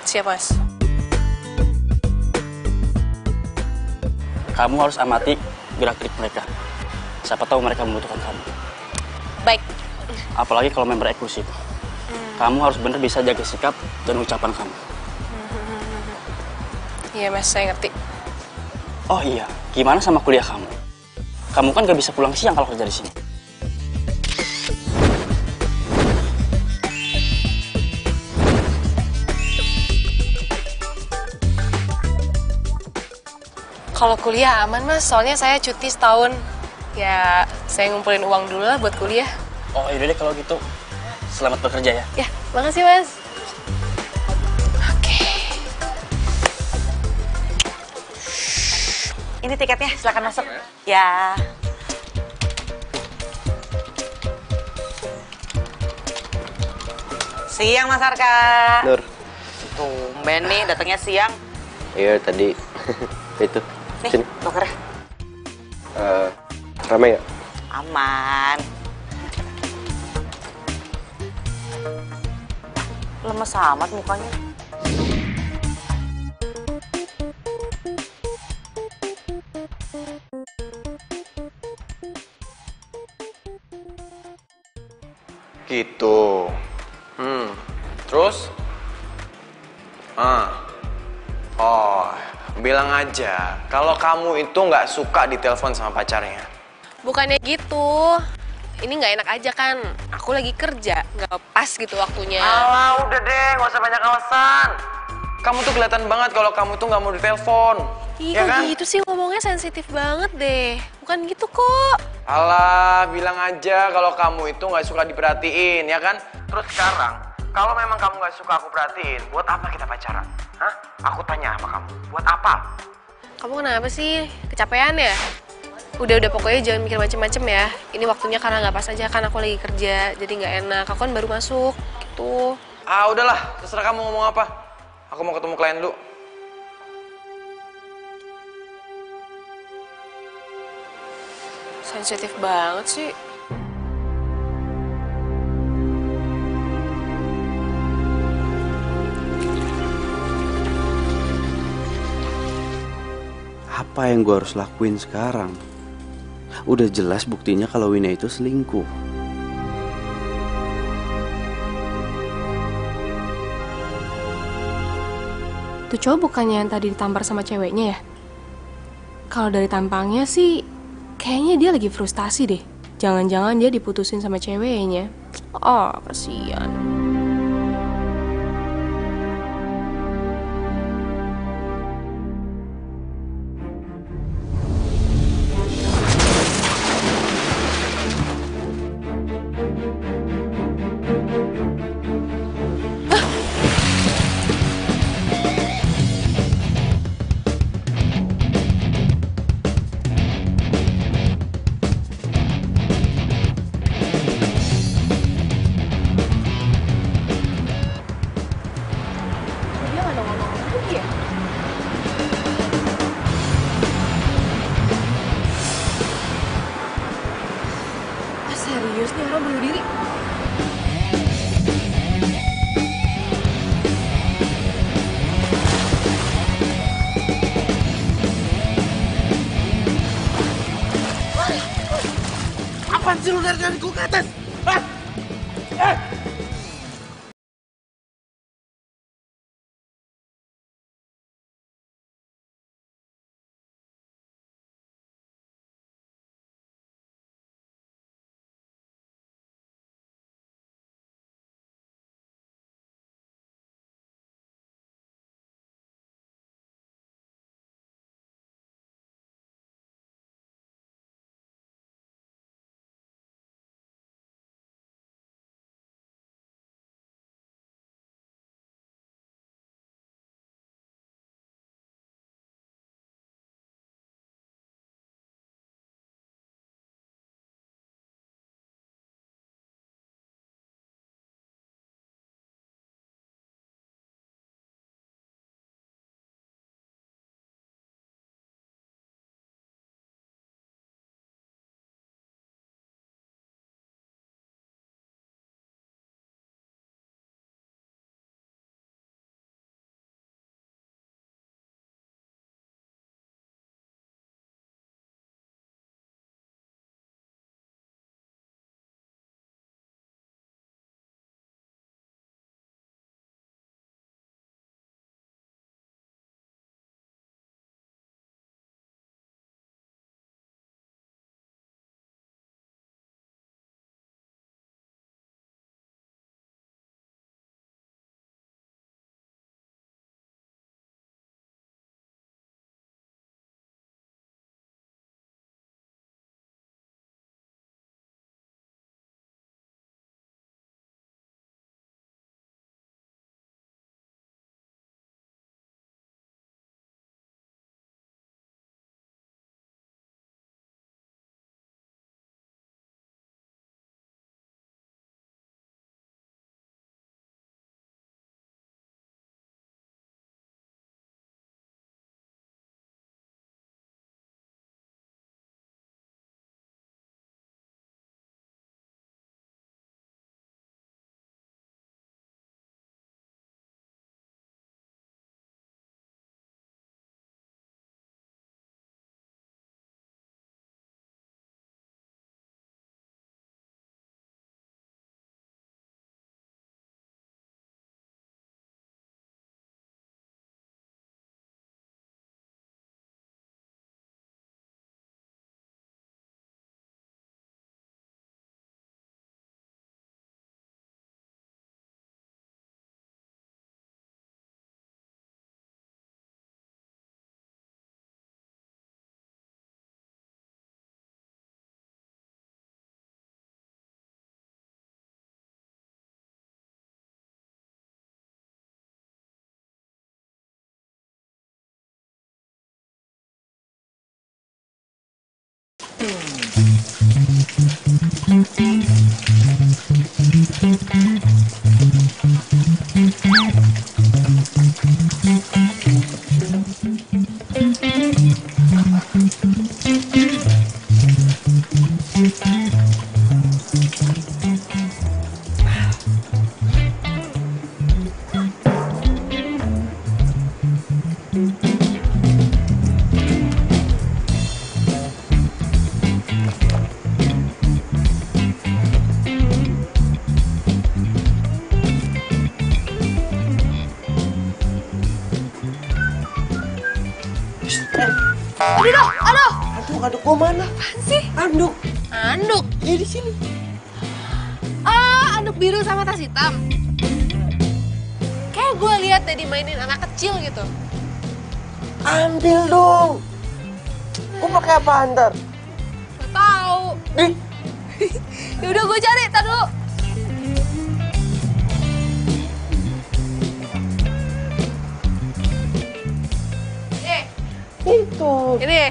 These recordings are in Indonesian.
Siap, Mas. Kamu harus amati gerak-gerik mereka. Siapa tahu mereka membutuhkan kamu. Baik. Apalagi kalau member eksklusif. Kamu harus benar bisa jaga sikap dan ucapan kamu. Iya, Mas, saya ngerti. Oh iya, gimana sama kuliah kamu? Kamu kan gak bisa pulang siang kalau kerja di sini. Kalau kuliah aman, Mas. Soalnya saya cuti setahun. Ya, saya ngumpulin uang dulu lah buat kuliah. Oh yaudah deh kalau gitu. Selamat bekerja ya. Ya, makasih, Mas. Oke. Ini tiketnya, silakan masuk. Ya. Siang, Mas Arka. Nur. Tumben nih, datangnya siang. Iya tadi. Itu. Nih, Sini. tukernya. Ramai nggak? Aman. Lemes amat mukanya. Gitu. Terus? Oh, bilang aja kalau kamu itu nggak suka ditelepon sama pacarnya. Bukannya gitu. Ini nggak enak aja kan. Aku lagi kerja, nggak pas gitu waktunya. Alah, udah deh, nggak usah banyak alasan. Kamu tuh kelihatan banget kalau kamu tuh nggak mau ditelepon. Ih, Ya kok kan? gitu sih ngomongnya sensitif banget deh. Bukan gitu kok. Alah, bilang aja kalau kamu itu nggak suka diperhatiin, ya kan? Terus sekarang, kalau memang kamu nggak suka aku perhatiin, buat apa kita pacaran? Hah? Aku tanya sama kamu, buat apa? Kamu kenapa sih? Kecapean ya? Udah pokoknya jangan mikir macem-macem ya. Ini waktunya karena nggak pas aja kan aku lagi kerja, jadi nggak enak. Aku kan baru masuk, gitu. Ah, udahlah, terserah kamu ngomong apa. Aku mau ketemu klien dulu. Sensitif banget sih. Apa yang gue harus lakuin sekarang? Udah jelas buktinya kalau Wina itu selingkuh. Tuh cowok bukannya yang tadi ditampar sama ceweknya ya? Kalau dari tampangnya sih, kayaknya dia lagi frustasi deh. Jangan-jangan dia diputusin sama ceweknya. Oh, kasihan. Dia nggak nongol-nongol lagi ya? Ah, serius nih orang bunuh diri? Apaan sih lu dari gue ke atas? Hah? Eh! Anduk gua mana? Apaan sih? Anduk. Anduk? Ya di sini. Ah, anduk biru sama tas hitam. Kayak gue lihat tadi mainin anak kecil gitu. Ambil dong. Gua pakai apa ntar? Gak tahu. Nih. Ya udah gue cari, tar dulu. Itu. Ini.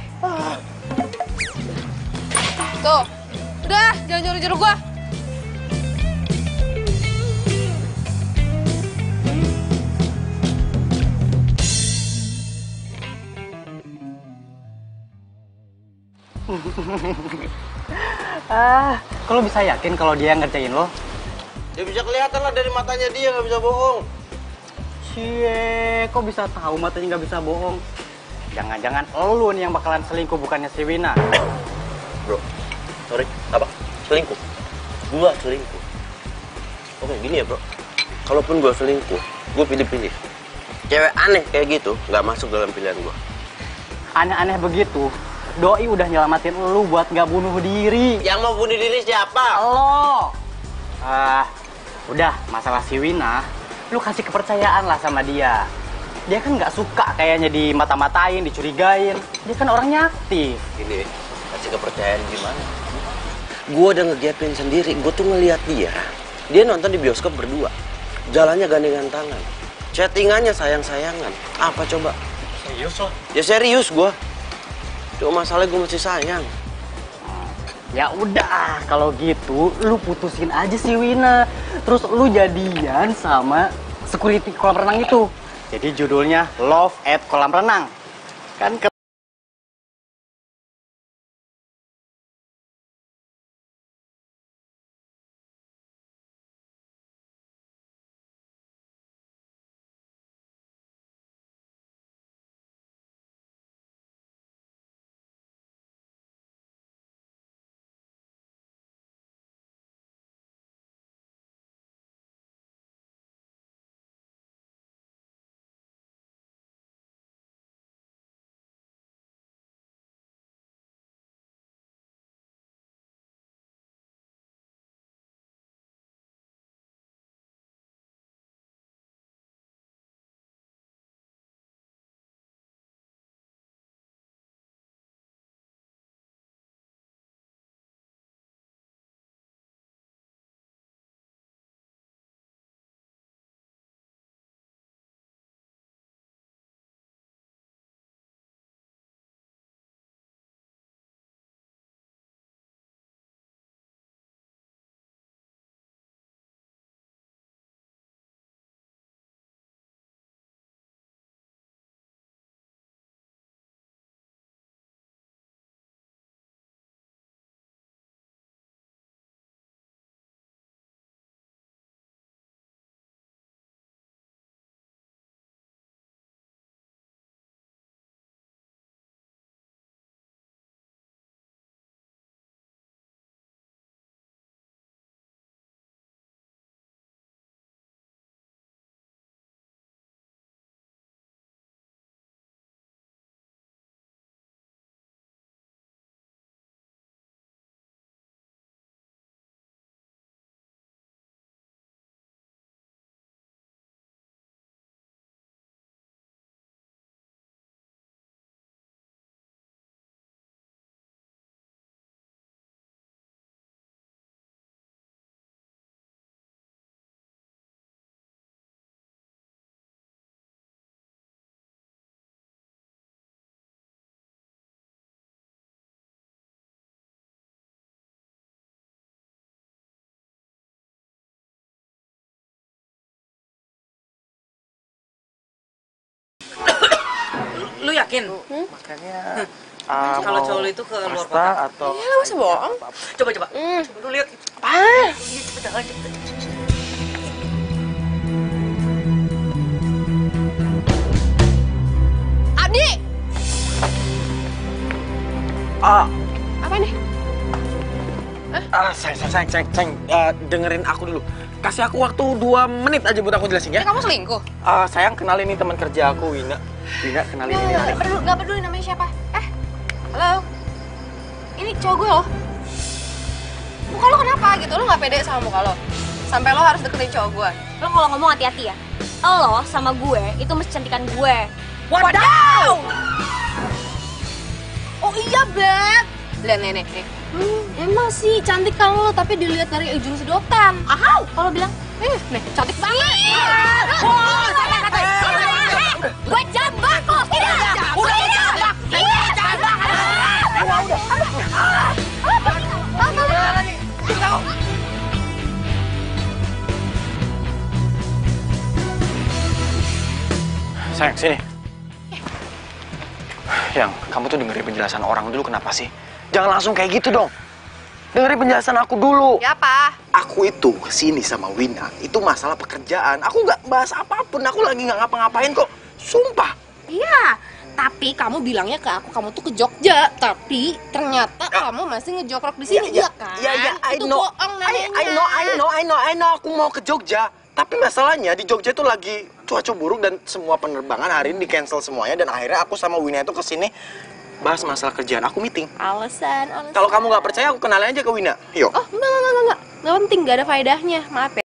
Tuh. Udah, jangan nyuruh-nyuruh gue. Kok lo bisa yakin kalau dia yang ngerjain lo? Ya bisa kelihatan lah dari matanya dia, nggak bisa bohong. Cie, kok bisa tahu matanya nggak bisa bohong? Jangan-jangan lo nih yang bakalan selingkuh bukannya si Wina. Bro, sorry, apa? Selingkuh? Gua selingkuh. Oke, gini ya bro. Kalaupun gua selingkuh, gua pilih-pilih. Cewek aneh kayak gitu, nggak masuk dalam pilihan gua. Aneh-aneh begitu, Doi udah nyelamatin lu buat nggak bunuh diri. Yang mau bunuh diri siapa? Lo. Udah, masalah si Wina, lu kasih kepercayaan lah sama dia. Dia kan nggak suka kayaknya dimata-matain, dicurigain. Dia kan orangnya aktif. Gini, kasih kepercayaan gimana? Gua udah ngegapin sendiri, gua tuh ngeliat dia. Dia nonton di bioskop berdua. Jalannya gandengan tangan. Chattingannya sayang-sayangan. Apa coba? Serius lo? Ya serius gua. Cuma masalahnya gua masih sayang. Ya udah, kalau gitu lu putusin aja si Wina. Terus lu jadian sama security kolam renang itu. Jadi judulnya Love at Kolam Renang. Kan Yakin? Makannya Kalau cowok lu itu ke luar pasta kota. atau Ya lah, masa bohong. Coba. Coba lu lihat. Ah, Cepet jangan cepet. Abdi! Apa nih? sayang, dengerin aku dulu. Kasih aku waktu 2 menit aja buat aku jelasin ya. Kamu selingkuh? Sayang, kenalin ini teman kerja aku, Wina. Wina, kenalin ini Arif. Gak peduli namanya siapa. Halo? Ini cowok gue loh. Muka lo kenapa gitu? Lo gak pede sama muka lo? Sampai lo harus deketin cowok gue. Lo kalau ngomong hati-hati ya. Lo sama gue itu mesti cantikan gue. Wadaw! Oh iya, Beb. Lihat nih. Emang sih cantik kan lo, tapi dilihat dari ujung sedotan. Ahau! Kalau bilang, Nih, cantik banget. gue jambak lo. Udah jambak. Sayang, sini. Yang, kamu tuh dengerin penjelasan orang dulu, kenapa sih? Jangan langsung kayak gitu dong. Dengerin penjelasan aku dulu. Ya apa? Aku itu kesini sama Wina, itu masalah pekerjaan. Aku nggak bahas apapun, aku lagi nggak ngapa-ngapain kok. Sumpah. Iya. Tapi kamu bilangnya ke aku kamu tuh ke Jogja, tapi ternyata kamu masih ngejogrok di sini, iya kan? Iya, I Itu know. bohong namanya. I know, aku mau ke Jogja. Tapi masalahnya di Jogja itu lagi cuaca buruk dan semua penerbangan hari ini di-cancel semuanya. Dan akhirnya aku sama Wina itu kesini bahas masalah kerjaan. Aku meeting. Alasan. Kalau kamu nggak percaya, aku kenalin aja ke Wina. Yuk. Oh, enggak. Nggak penting, nggak ada faedahnya. Maaf ya.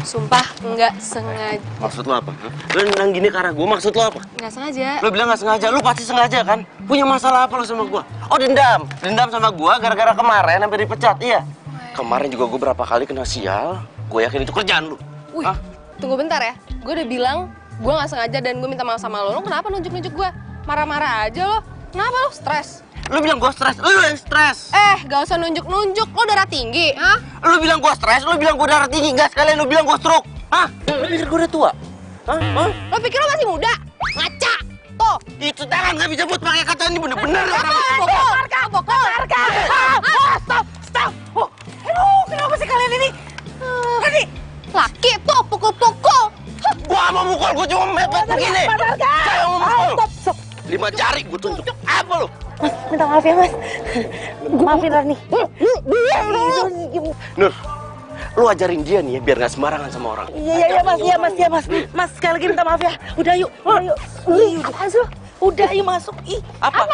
Sumpah, nggak sengaja. Maksud lo apa? Lo nendang gini ke arah gue, maksud lo apa? Nggak sengaja. Lo bilang nggak sengaja, lo pasti sengaja kan? Punya masalah apa lo sama gue? Oh dendam, dendam sama gue gara-gara kemarin sampai dipecat, iya? Kemarin juga gue berapa kali kena sial, gue yakin itu kerjaan lo. Wih, tunggu bentar ya. Gue udah bilang gue nggak sengaja dan gue minta maaf sama lo. Lo kenapa nunjuk-nunjuk gue? Marah-marah aja lo. Kenapa lo stres? Lo bilang gue stres, lo yang stres. Gak usah nunjuk-nunjuk. Lo darah tinggi, hah? Lo bilang gue stres, lo bilang gue darah tinggi, nggak sekalian lo bilang gue stroke. Hah? Lo pikir gue udah tua? Hah? Lo pikir lo masih muda? Ngaca! Tuh! Itu tangan nggak bisa buat pakai kata ini bener-bener orang. Pokok! Stop! Aduh, kenapa sih kalian ini? Tadi! Laki tuh, pukul-pukul! Gua mau mukul, gua cuma mepet begini. Saya mau mukul. Stop! 5 jari gua tunjuk. Apa lo? Mas, minta maaf ya, Mas. Maafin Rani. Nur, lu ajarin dia nih ya biar nggak sembarangan sama orang. Iya Mas. Mas sekali lagi minta maaf ya. Udah yuk. Udah yuk masuk. Ih, Apa?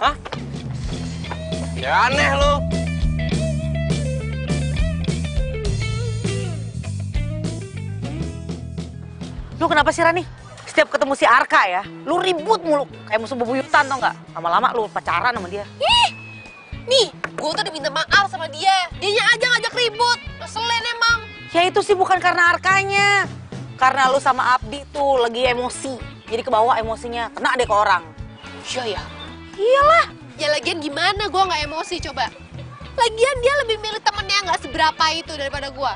Hah? Ya aneh lu. lu kenapa sih Rani? Setiap ketemu si Arka ya, lu ribut mulu kayak musuh bebuyutan tau nggak? Lama-lama lu pacaran sama dia. Nih, gue tuh udah minta maaf sama dia. Dianya aja ngajak ribut. Ngeselin emang. Ya itu sih bukan karena Arkanya. Karena lu sama Abdi tuh lagi emosi. Jadi kebawa emosinya, kena deh ke orang. Iya ya. Iyalah. Ya lagian gimana gue nggak emosi coba? Lagian dia lebih milih temennya nggak seberapa itu daripada gue.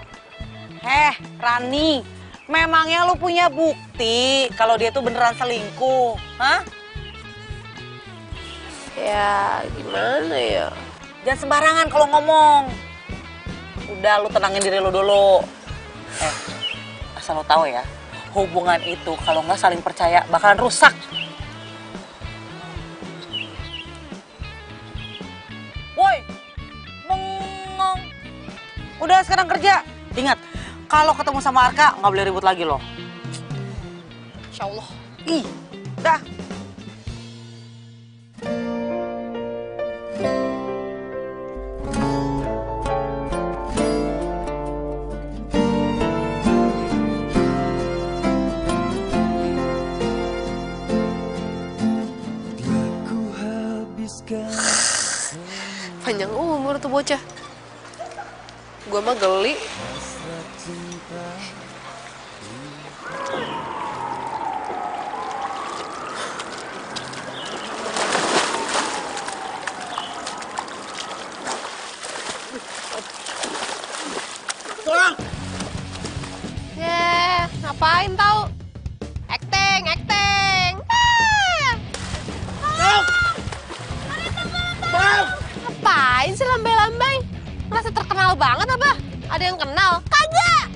Rani, memangnya lu punya bukti kalau dia tuh beneran selingkuh? Hah? Ya gimana ya? Jangan sembarangan kalau ngomong. Udah, lu tenangin diri lu dulu. Asal lo tahu ya, hubungan itu kalau nggak saling percaya bakalan rusak. Woi, bengong. Udah sekarang kerja. Ingat, kalau ketemu sama Arka nggak boleh ribut lagi loh. Insya Allah. Ih, dah. Panjang umur tuh bocah. Gue mah geli. Ngapain tau? Acting. Ngapain sih lambai-lambai? Merasa terkenal banget apa? Ada yang kenal? Kagak!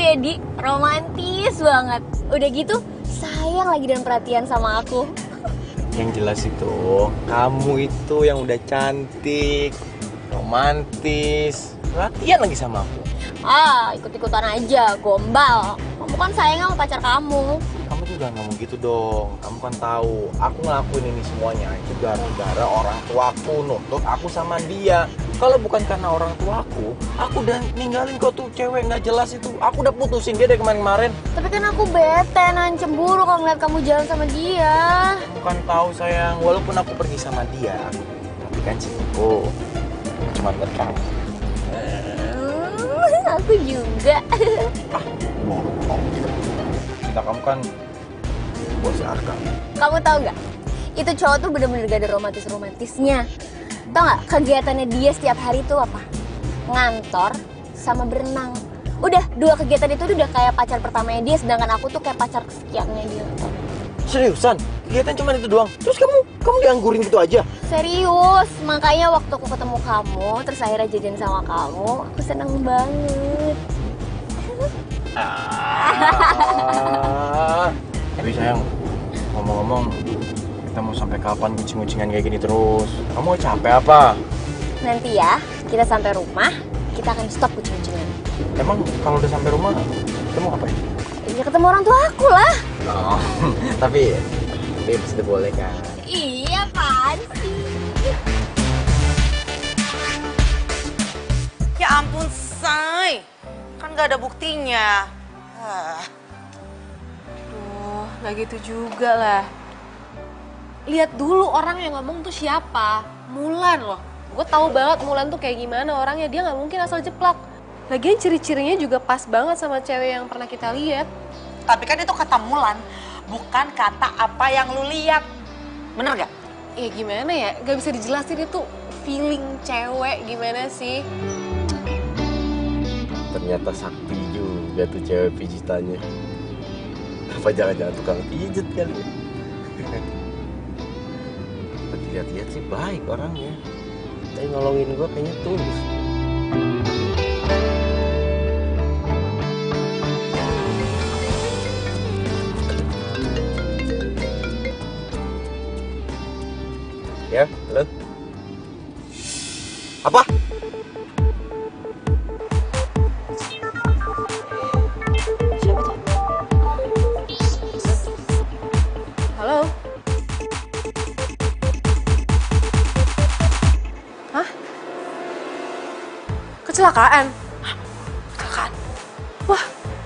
Jadi romantis banget. Udah gitu sayang lagi dan perhatian sama aku. Yang jelas itu, kamu itu yang udah cantik, romantis, perhatian lagi sama aku. Ikut-ikutan aja, gombal. Kamu kan sayang sama pacar kamu. Kamu juga nggak mau gitu dong. Kamu kan tahu, aku ngelakuin ini semuanya itu gara-gara orang tuaku nuntut aku sama dia. Kalau bukan karena orang tuaku udah ninggalin kau tuh cewek nggak jelas itu. Aku udah putusin dia dari kemarin-kemarin. Tapi kan aku bete, cemburu kalau ngeliat kamu jalan sama dia. Bukan tahu sayang, walaupun aku pergi sama dia, tapi kan cintaku cuma buat kamu. Aku juga. Bohong. cinta kamu kan buat si Arka. Kamu tahu nggak? Itu cowok tuh bener-bener gak ada romantis-romantisnya. Tau nggak kegiatannya dia setiap hari tuh apa? Ngantor sama berenang. Udah, 2 kegiatan itu udah kayak pacar pertamanya dia, sedangkan aku tuh kayak pacar kesekiannya dia. Seriusan? Kegiatan cuma itu doang? Terus kamu dianggurin gitu aja? Serius, makanya waktu aku ketemu kamu, terus akhirnya jadian sama kamu, aku seneng banget. Tapi sayang, ngomong-ngomong, kita mau sampai kapan kucing-kucingan kayak gini terus? Kamu capek apa? Nanti ya, kita sampai rumah, kita akan stop kucing-kucingan. Emang kalau udah sampai rumah, kita mau ngapain? Ya ketemu orang tua aku lah. Oh, tapi babes udah boleh kan? Iya, apaan sih? Ya ampun, Say. Kan gak ada buktinya. Duh, nggak gitu juga lah. Lihat dulu orang yang ngomong tuh siapa. Mulan loh. Gue tahu banget Mulan tuh kayak gimana orangnya. Dia nggak mungkin asal jeplak. Lagian ciri-cirinya juga pas banget sama cewek yang pernah kita lihat. Tapi kan itu kata Mulan, bukan kata apa yang lu lihat. Bener gak? Ya gimana ya, gak bisa dijelasin itu feeling cewek gimana sih. Ternyata sakti juga tuh cewek pijitannya. Apa jangan-jangan tukang pijet kali ya? Lihat-lihat sih baik orangnya. Tapi nolongin gue kayaknya tulus. Ya, halo? Apa? Siapa tuh? Halo? Hah? Kecelakaan? Kecelakaan. Wah,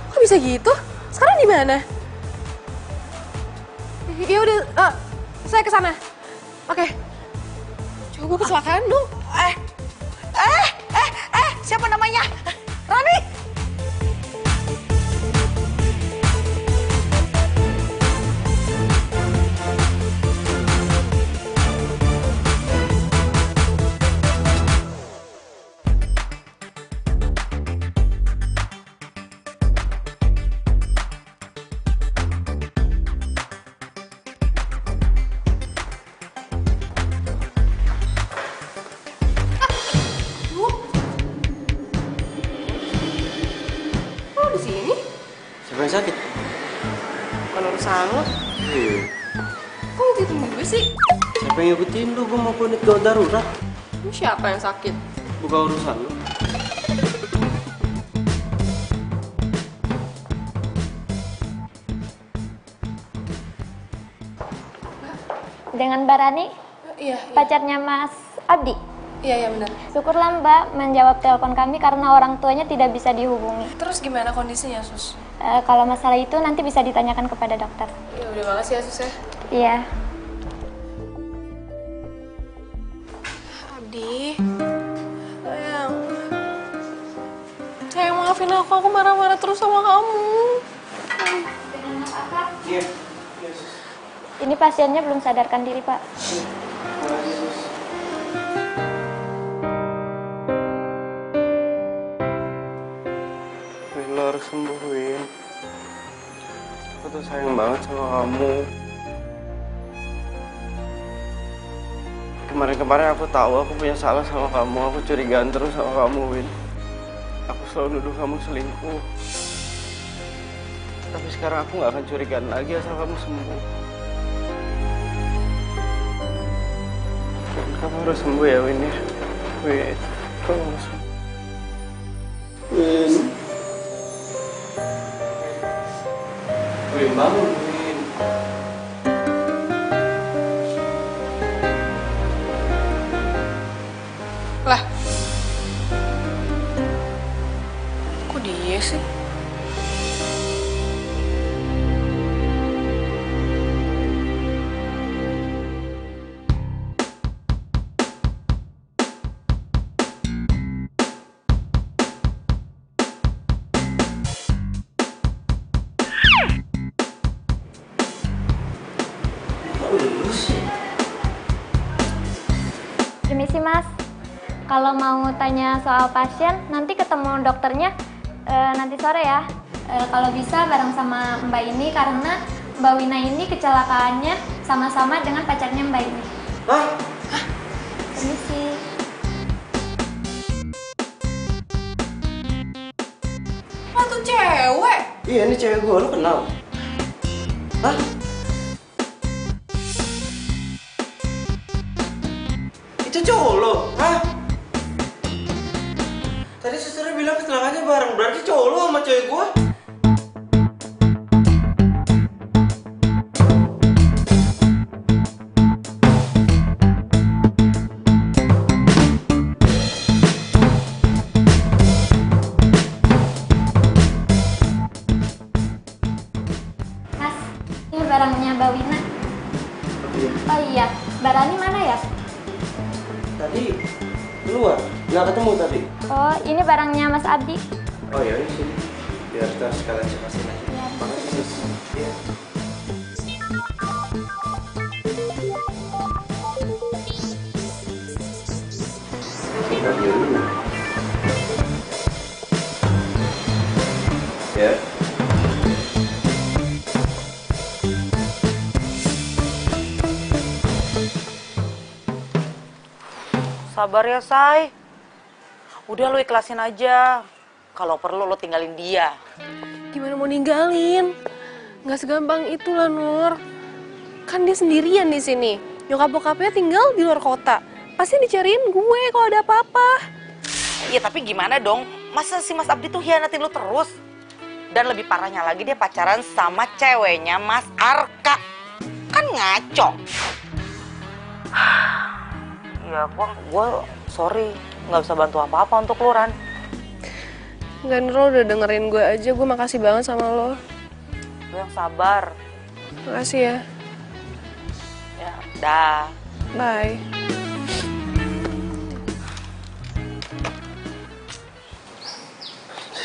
kok bisa gitu? Sekarang di mana? Ya udah, saya ke sana. Oke. Coba kecelakaan dong. Siapa namanya? Rani. Kok di sini? Siapa yang sakit? Bukan urusan lo. Iya. Kok ngikutin gue sih? Siapa yang ngikutin lu? Gue mau kunit gawat darurat. Ini siapa yang sakit? Bukan urusan lu. Dengan Mbak Rani, Iya, pacarnya Mas Abdi. iya benar. Syukurlah Mbak menjawab telepon kami karena orang tuanya tidak bisa dihubungi. Terus gimana kondisinya, Sus? Kalau masalah itu nanti bisa ditanyakan kepada dokter. Ya udah, makasih ya, Sus ya. Iya. Abdi. Sayang, maafin aku marah-marah terus sama kamu. Iya. Ini pasiennya belum sadarkan diri, Pak. Win, lo harus sembuh, Win. Aku tuh sayang banget sama kamu. Kemarin-kemarin aku tahu aku punya salah sama kamu. Aku curigaan terus sama kamu, Win. Aku selalu nuduh kamu selingkuh. Tapi sekarang aku gak akan curigaan lagi asal kamu sembuh. Kamu harus sembuh ya, Win ya. Win, kamu harus sembuh. Win. Win, bangun, Win. Lah. Kok dia sih? Permisi Mas, kalau mau tanya soal pasien, nanti ketemu dokternya nanti sore ya. Kalau bisa bareng sama Mbak ini karena Mbak Wina ini kecelakaannya sama-sama dengan pacarnya Mbak ini. Hah? Permisi. Lo tuh cewek. Iya, ini cewek gue, lu kenal? Hah? Itu cowok lo? Hah? Tadi susternya bilang kecelakaannya bareng, berarti cowok lo sama cewek gue? Mas, ini barangnya Mbak Wina. Oh iya, Mbak Rani mana ya? Tadi keluar, nggak ketemu tadi. Oh, ini barangnya Mas Abdi. Oh ya, ini sini. Biar kita sekalian cepasin aja. Ya, Makasih, sus. Iya. Ya. Sabar ya, Say. Udah lo ikhlasin aja. Kalau perlu lo tinggalin dia. Gimana mau ninggalin? Nggak segampang itu lah, Nur. Kan dia sendirian di sini. Nyokap bokapnya tinggal di luar kota. Pasti dicariin gue kalau ada apa-apa. Iya, tapi gimana dong? Masa si Mas Abdi tuh hianatin lo terus? Dan lebih parahnya lagi dia pacaran sama ceweknya Mas Arka. Kan ngaco. Ya, gue sorry. Nggak bisa bantu apa-apa untuk lo, Ran. Nggak, Nur, lo udah dengerin gue aja. Gue makasih banget sama lo. Lo yang sabar. Makasih ya. Ya, dah. Bye.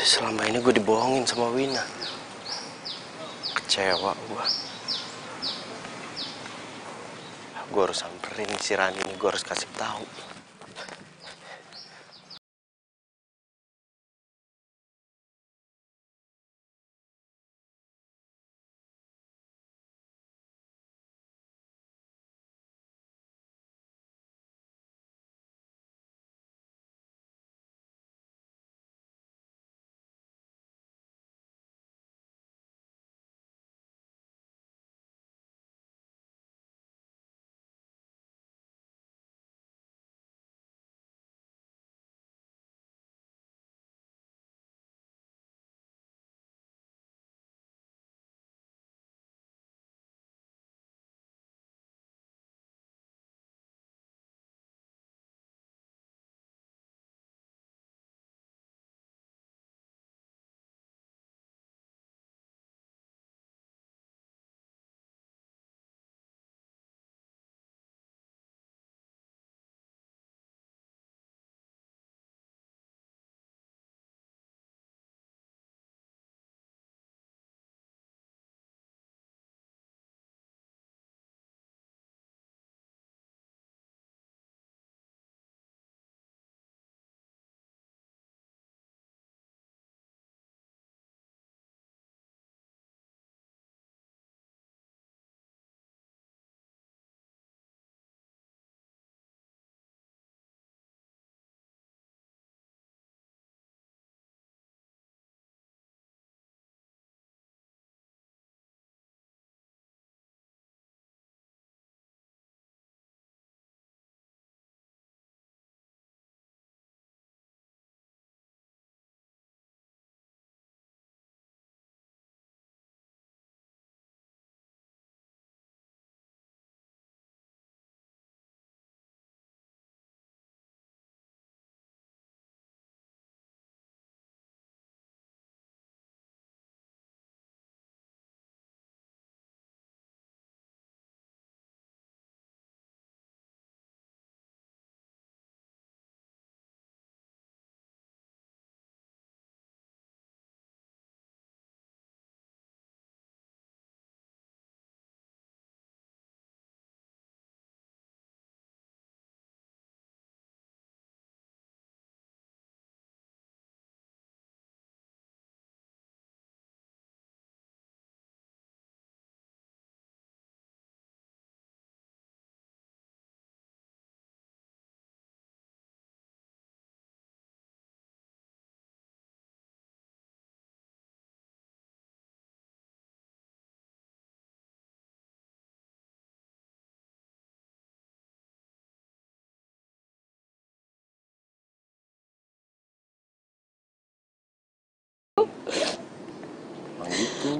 Selama ini gue dibohongin sama Wina. Kecewa gue. Gue harus samperin si Rani ini, gue harus kasih tahu.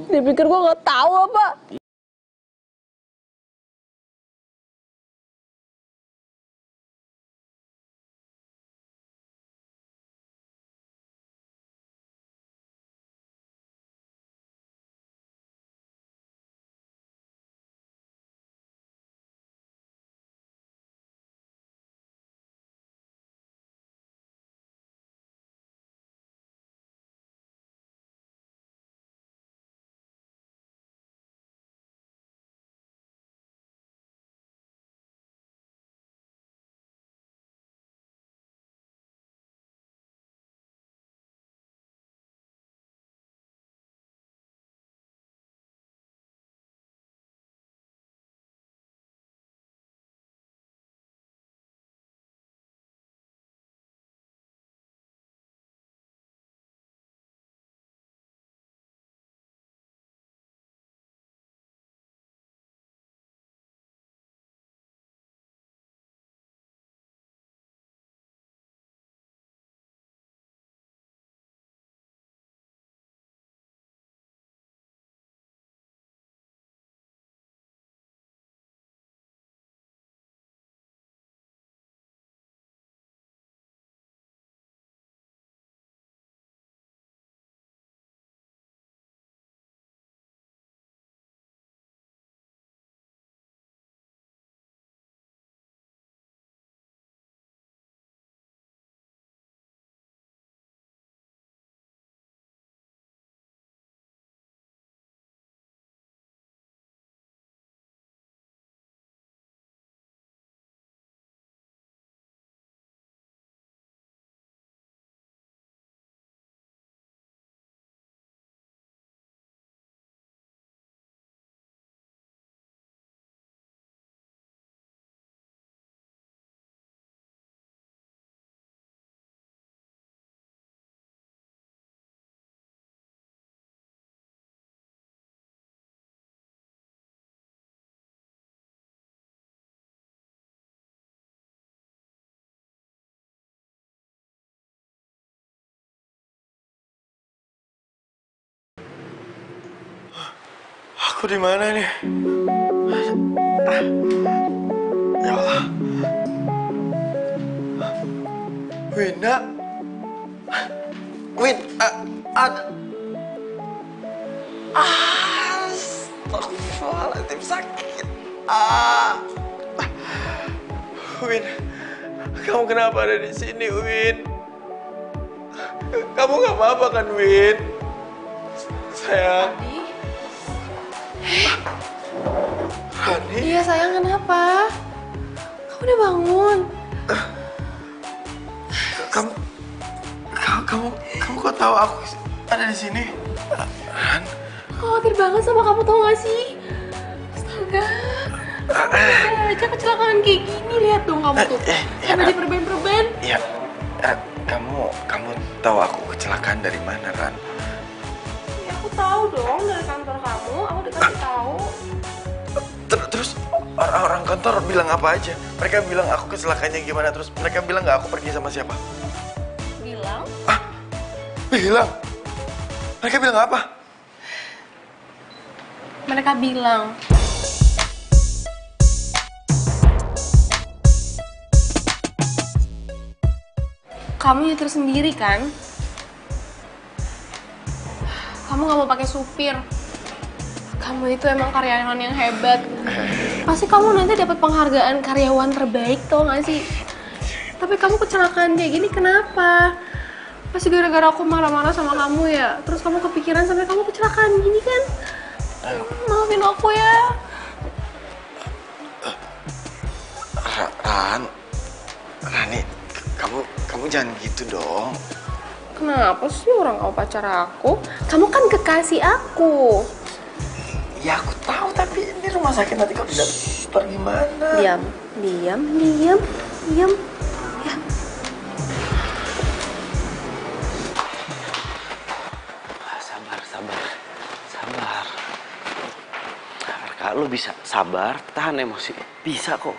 Dia pikir gue nggak tahu apa? Aku di mana nih? Ya Allah. Wina. Ada. Astagfirullahaladzim, sakit. Win, kamu kenapa ada di sini, Win? Kamu nggak apa-apa kan, Win? Sayang. Rani? Iya sayang, kenapa? Kamu udah bangun? Kamu kok tahu aku ada di sini? Ran? Khawatir banget sama kamu, tau gak sih? Astaga. Aja kecelakaan kayak gini, lihat dong kamu tuh. Sampai diperban-perban. Iya. Kamu tahu aku kecelakaan dari mana, Ran? Ya aku tahu dong dari kantor kamu, aku dikasih tahu. Terus orang-orang kantor bilang apa aja? Mereka bilang aku kecelakaannya gimana? Terus mereka bilang nggak aku pergi sama siapa? Bilang? Bilang? Mereka bilang apa? Mereka bilang kamu nyetir sendiri kan? Kamu gak mau pakai supir. Kamu itu emang karyawan yang hebat. Pasti kamu nanti dapat penghargaan karyawan terbaik, tau gak sih? Tapi kamu kecelakaan kayak gini kenapa? Pasti gara-gara aku marah-marah sama kamu ya. Terus kamu kepikiran sampai kamu kecelakaan gini kan? Maafin aku ya. Rani, kamu jangan gitu dong. Kenapa sih orang kamu pacar aku? Kamu kan kekasih aku. Ya aku tahu, tapi ini rumah sakit, nanti kalau tidak pergi mana? Diam. Ya. Sabar. Arka, lu bisa sabar, tahan emosi. Bisa kok.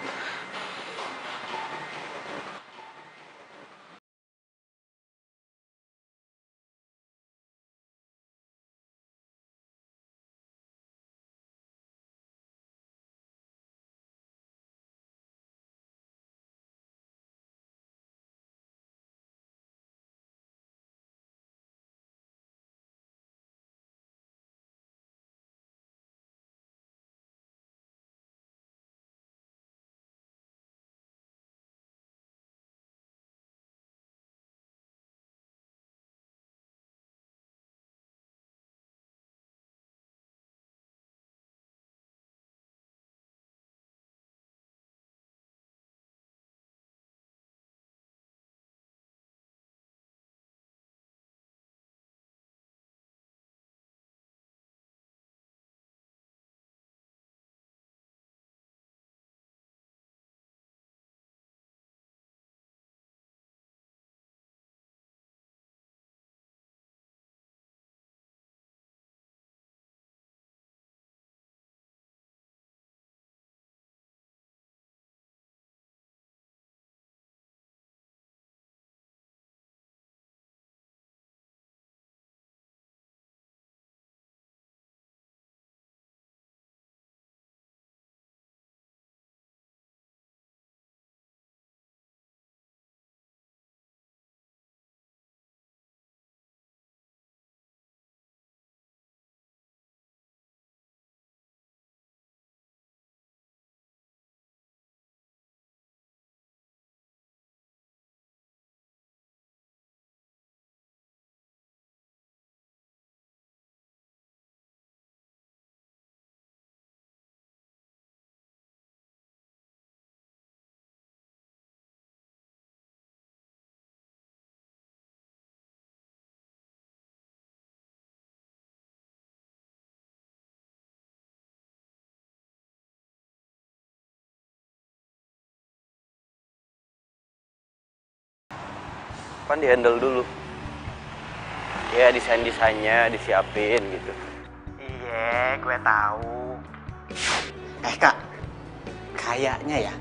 kan di handle dulu. Ya desainnya disiapin gitu. Iya, gue tahu. Kak, kayaknya ya,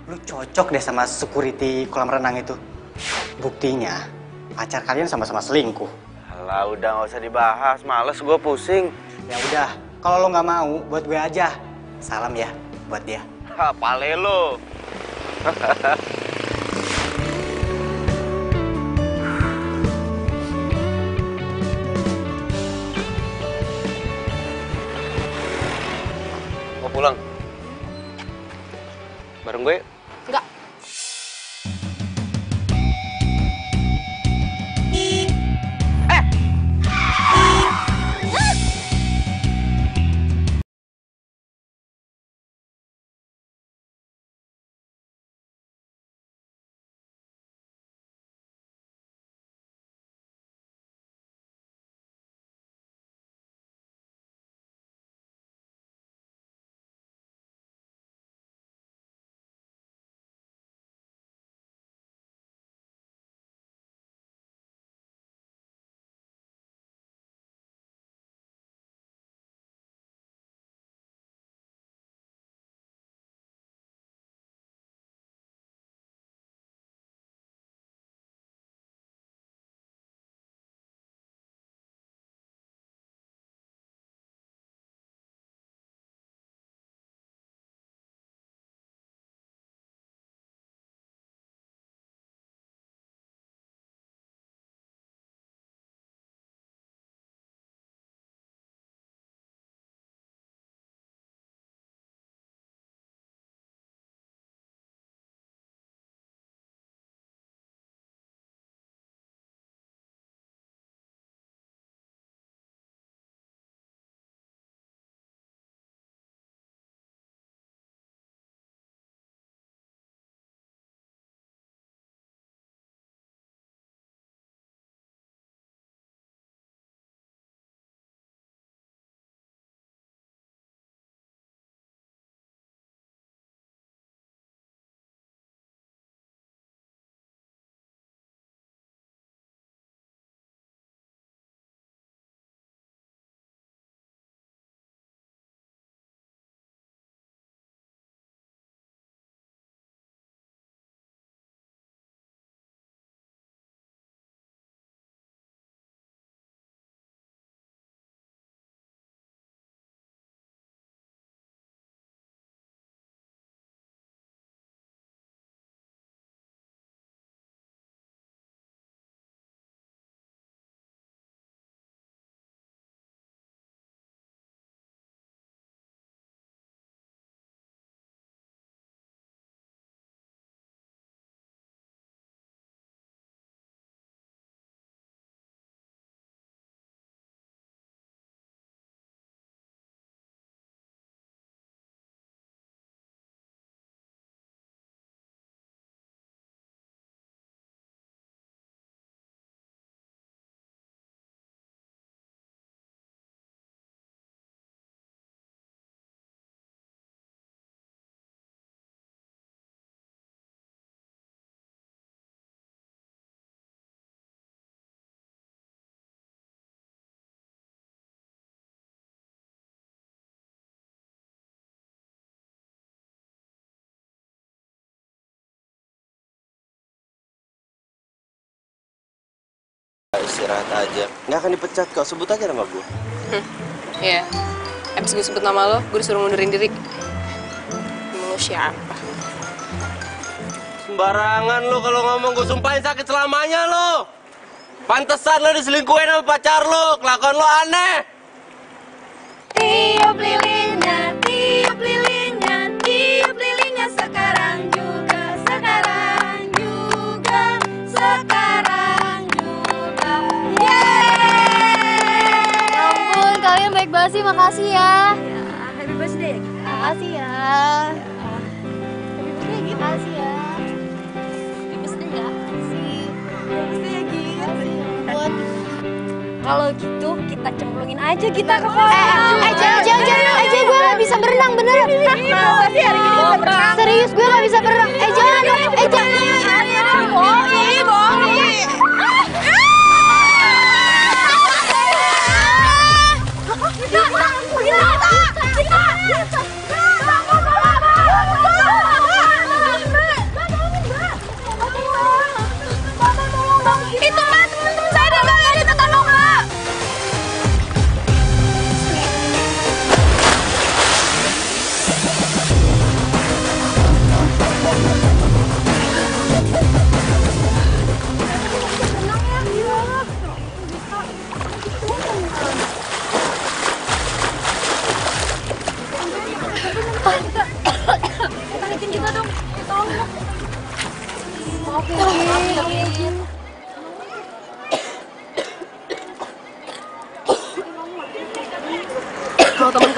lu cocok deh sama security kolam renang itu. Buktinya, pacar kalian sama-sama selingkuh. Alah, udah nggak usah dibahas, males gue pusing. Ya udah, kalau lo nggak mau, buat gue aja. Salam ya, buat dia. Ha, pale lo. Mau pulang? Bareng gue? Enggak. Istirahat aja. Nggak akan dipecat kok. Sebut aja nama gue. Iya. Abis gue sebut nama lo, gue disuruh mundurin diri. Emang lo siapa? Sembarangan lo kalau ngomong, gue sumpahin sakit selamanya lo. Pantesan lo diselingkuhin sama pacar lo. Kelakuan lo aneh. Tiup lilinnya, tiup lilinnya, tiup lilinnya sekarang juga, sekarang juga, sekarang juga. Yeay! Ya ampun, kalian baik banget sih, makasih ya. Ya, happy birthday ya kita. Makasih ya. Makasih ya. Happy birthday ya. Makasih. Happy birthday ya, Git. Makasih ya ampun. Kalau gitu kita cemplungin aja kita ke kolam. Jangan, gue gak bisa berenang, beneran. Masa sih hari ini bisa berenang? Serius, gue gak bisa berenang. Jangan dong, jangan. Bohong, bohong.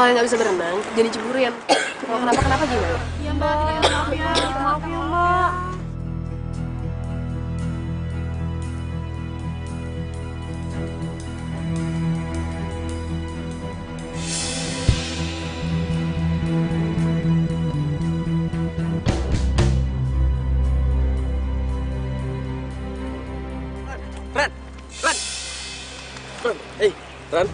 kalian nggak bisa berenang, jadi ceburin. Kalau kenapa gimana? Ya Mbak, maaf ya Mbak. Ran.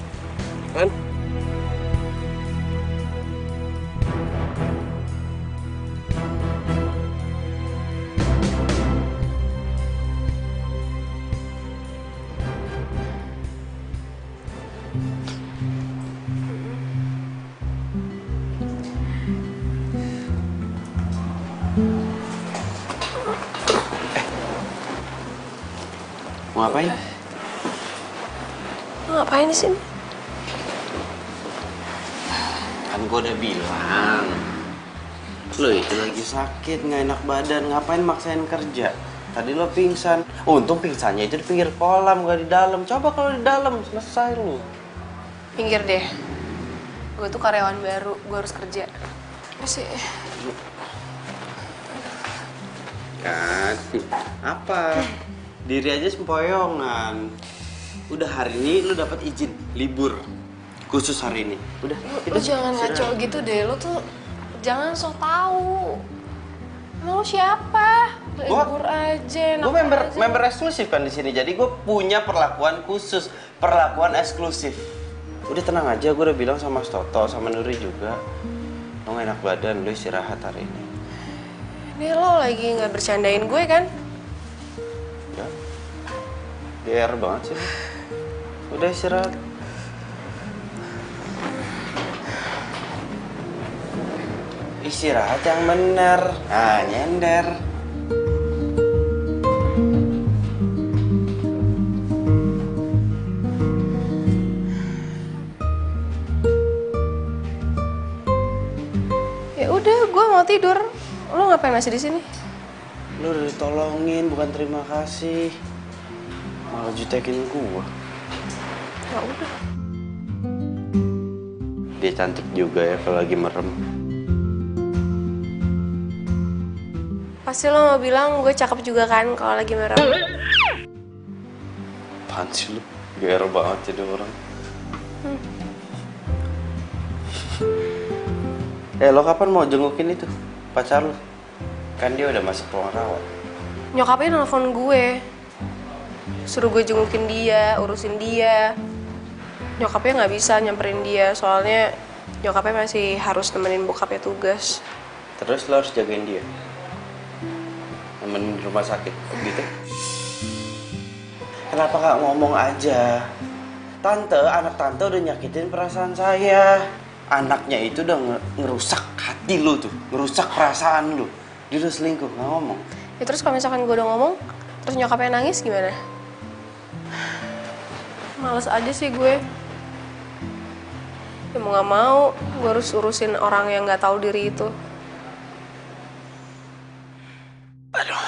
Mau ngapain? Lo ngapain di sini? Kan gue udah bilang, lo itu lagi sakit, nggak enak badan, ngapain maksain kerja? Tadi lo pingsan. Untung pingsannya itu di pinggir kolam, nggak di dalam. Coba kalau di dalam, selesai lo. Pinggir deh. Gue tuh karyawan baru, gue harus kerja. Sih. Kan? Apa? Diri aja sempoyongan. Udah hari ini lo dapat izin libur khusus hari ini. Udah. Lo jangan ngaco gitu deh. Lo tuh jangan sok tahu. Emang lo siapa? Libur aja. Gue member eksklusif kan di sini. Jadi gue punya perlakuan khusus, perlakuan eksklusif. Udah tenang aja. Gue udah bilang sama Mas Toto, sama Nuri juga. Lo gak enak badan, lo istirahat hari ini. Ini lo lagi nggak bercandain gue kan? Ya. GR banget sih. Udah istirahat. Istirahat yang bener. Nah, nyender. Ya udah, gue mau tidur. Lo ngapain masih di sini? Lo udah ditolongin, bukan terima kasih. Malah jutekin gua. Ya udah. Dia cantik juga ya kalau lagi merem. Pasti lo mau bilang gue cakep juga kan kalau lagi merem. Apaan sih lu? GR banget jadi orang. Lo kapan mau jengukin itu? Pacar lu? Kan dia udah masuk ruang rawat. Nyokapnya nelfon gue. Suruh gue jengukin dia, urusin dia. Nyokapnya nggak bisa nyamperin dia, soalnya nyokapnya masih harus nemenin bokapnya tugas. Terus lo harus jagain dia? Nemenin rumah sakit, gitu? Kenapa gak ngomong aja? Tante, anak tante udah nyakitin perasaan saya. Anaknya itu udah ngerusak hati lu tuh, ngerusak perasaan lu. Dia udah selingkuh, gak ngomong. Ya terus kalau misalkan gue udah ngomong, terus nyokapnya nangis gimana? Males aja sih gue. Ya mau gak mau, gue harus urusin orang yang gak tahu diri itu. Aduh.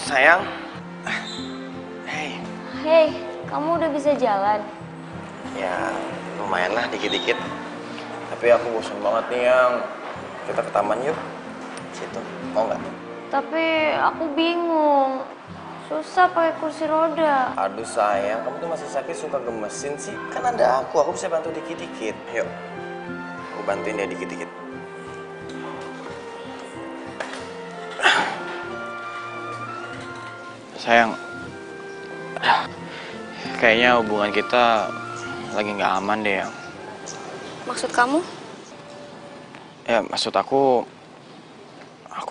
Sayang. Hei, kamu udah bisa jalan? Ya, lumayan lah dikit-dikit. Tapi aku bosan banget nih, Yang. Kita ke taman yuk. Situ, mau nggak? Tapi aku bingung. Susah pakai kursi roda. Aduh sayang, kamu tuh masih sakit suka gemesin sih. Kan ada aku bisa bantu dikit-dikit. Yuk, aku bantuin ya dikit-dikit. Sayang, kayaknya hubungan kita lagi nggak aman deh, Yang. Maksud kamu? Ya, maksud aku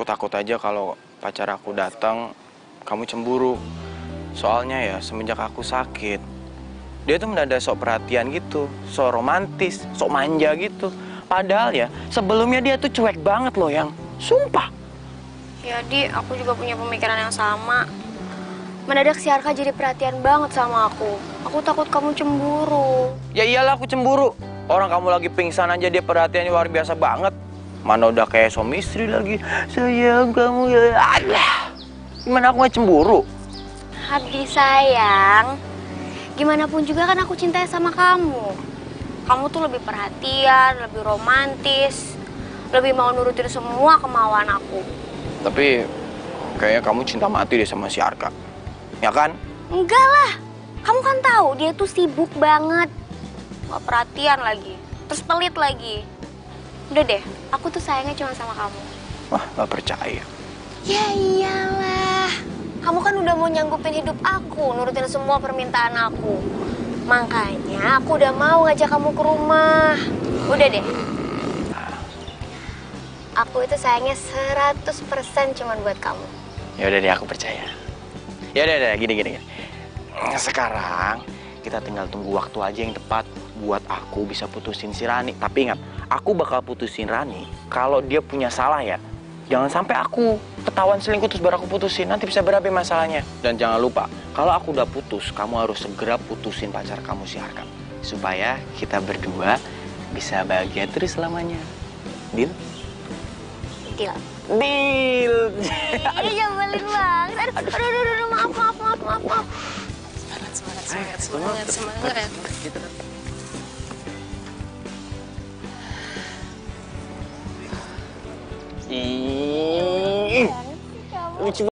takut aja kalau pacar aku datang, kamu cemburu. Soalnya ya, semenjak aku sakit, dia tuh mendadak sok perhatian gitu, sok romantis, sok manja gitu. Padahal ya, sebelumnya dia tuh cuek banget loh, Yang. Sumpah. Ya, Di, aku juga punya pemikiran yang sama. Mendadak si Arka jadi perhatian banget sama aku. Aku takut kamu cemburu. Ya iyalah aku cemburu. Orang kamu lagi pingsan aja dia perhatiannya luar biasa banget. Mana udah kayak suami istri lagi. Sayang kamu ya. Alah. Gimana aku nggak cemburu? Abi sayang, gimana pun juga kan aku cinta sama kamu. Kamu tuh lebih perhatian, lebih romantis, lebih mau nurutin semua kemauan aku. Tapi kayaknya kamu cinta mati deh sama si Arka, ya kan? Enggak lah, kamu kan tahu dia tuh sibuk banget, gak perhatian lagi, terus pelit lagi. Udah deh, aku tuh sayangnya cuma sama kamu. Wah, nggak percaya. Ya iyalah, kamu kan udah mau nyanggupin hidup aku, nurutin semua permintaan aku. Makanya aku udah mau ngajak kamu ke rumah. Udah deh. Aku itu sayangnya 100% cuman buat kamu. Ya udah deh, aku percaya. Ya udah, gini. Sekarang kita tinggal tunggu waktu aja yang tepat buat aku bisa putusin si Rani. Tapi ingat, aku bakal putusin Rani kalau dia punya salah ya. Jangan sampai aku ketahuan selingkuh terus baru aku putusin. Nanti bisa berabe masalahnya. Dan jangan lupa, kalau aku udah putus, kamu harus segera putusin pacar kamu si Arka. Supaya kita berdua bisa bahagia terus selamanya. Deal? Deal. Deal! Iya, nyebelin banget. Aduh, maaf. Semangat. Lucu.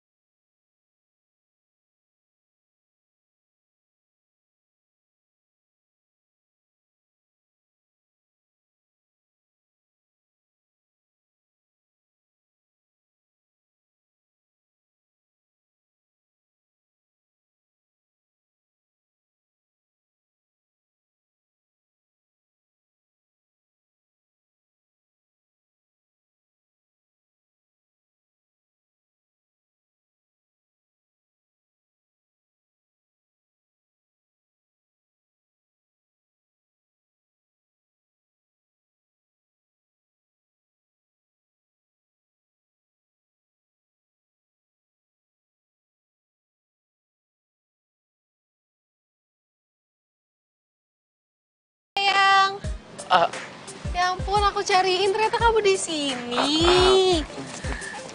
Ya ampun, aku cariin ternyata kamu di sini.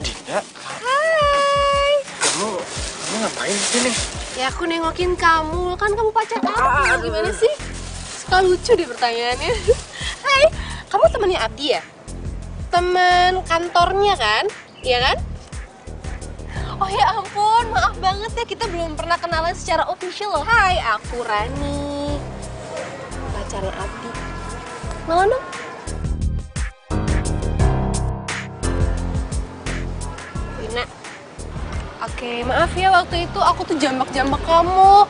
Dinda, Hai. kamu ngapain di sini? Ya aku nengokin kamu, kan kamu pacar aku. Gimana sih? Suka lucu deh pertanyaannya. Hai, kamu temennya Abdi ya? Temen kantornya kan? Iya kan? Oh ya ampun, maaf banget ya kita belum pernah kenalan secara official loh. Hai, aku Rani, pacarnya Abdi. Mau dong? Wina. Oke, maaf ya waktu itu aku tuh jambak-jambak kamu.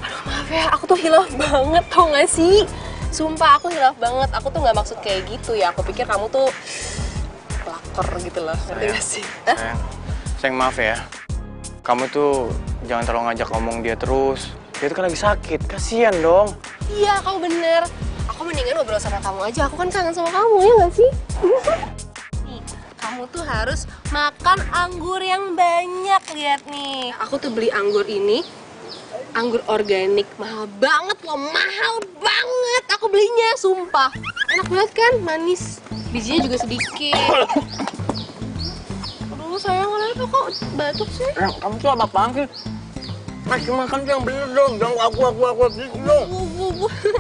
Aduh maaf ya, aku tuh hilaf banget tau gak sih? Sumpah aku hilaf banget, aku tuh gak maksud kayak gitu ya. Aku pikir kamu tuh pelakor gitu loh, ngerti gak sih? Sayang maaf ya. Kamu tuh jangan terlalu ngajak ngomong dia terus. Dia tuh kan lagi sakit, kasihan dong. Iya, kamu bener. Aku mendingan ngobrol sama kamu aja, aku kan kangen sama kamu, ya gak sih? Nih, kamu tuh harus makan anggur yang banyak, lihat nih. Aku tuh beli anggur ini, anggur organik, mahal banget loh, mahal banget. Aku belinya, sumpah. Enak banget kan, manis. Bijinya juga sedikit. Aduh, sayang, kenapa kok batuk sih? Kamu tuh apa-apaan sih? Masih makan tuh yang bener dong, jangan aku gitu dong.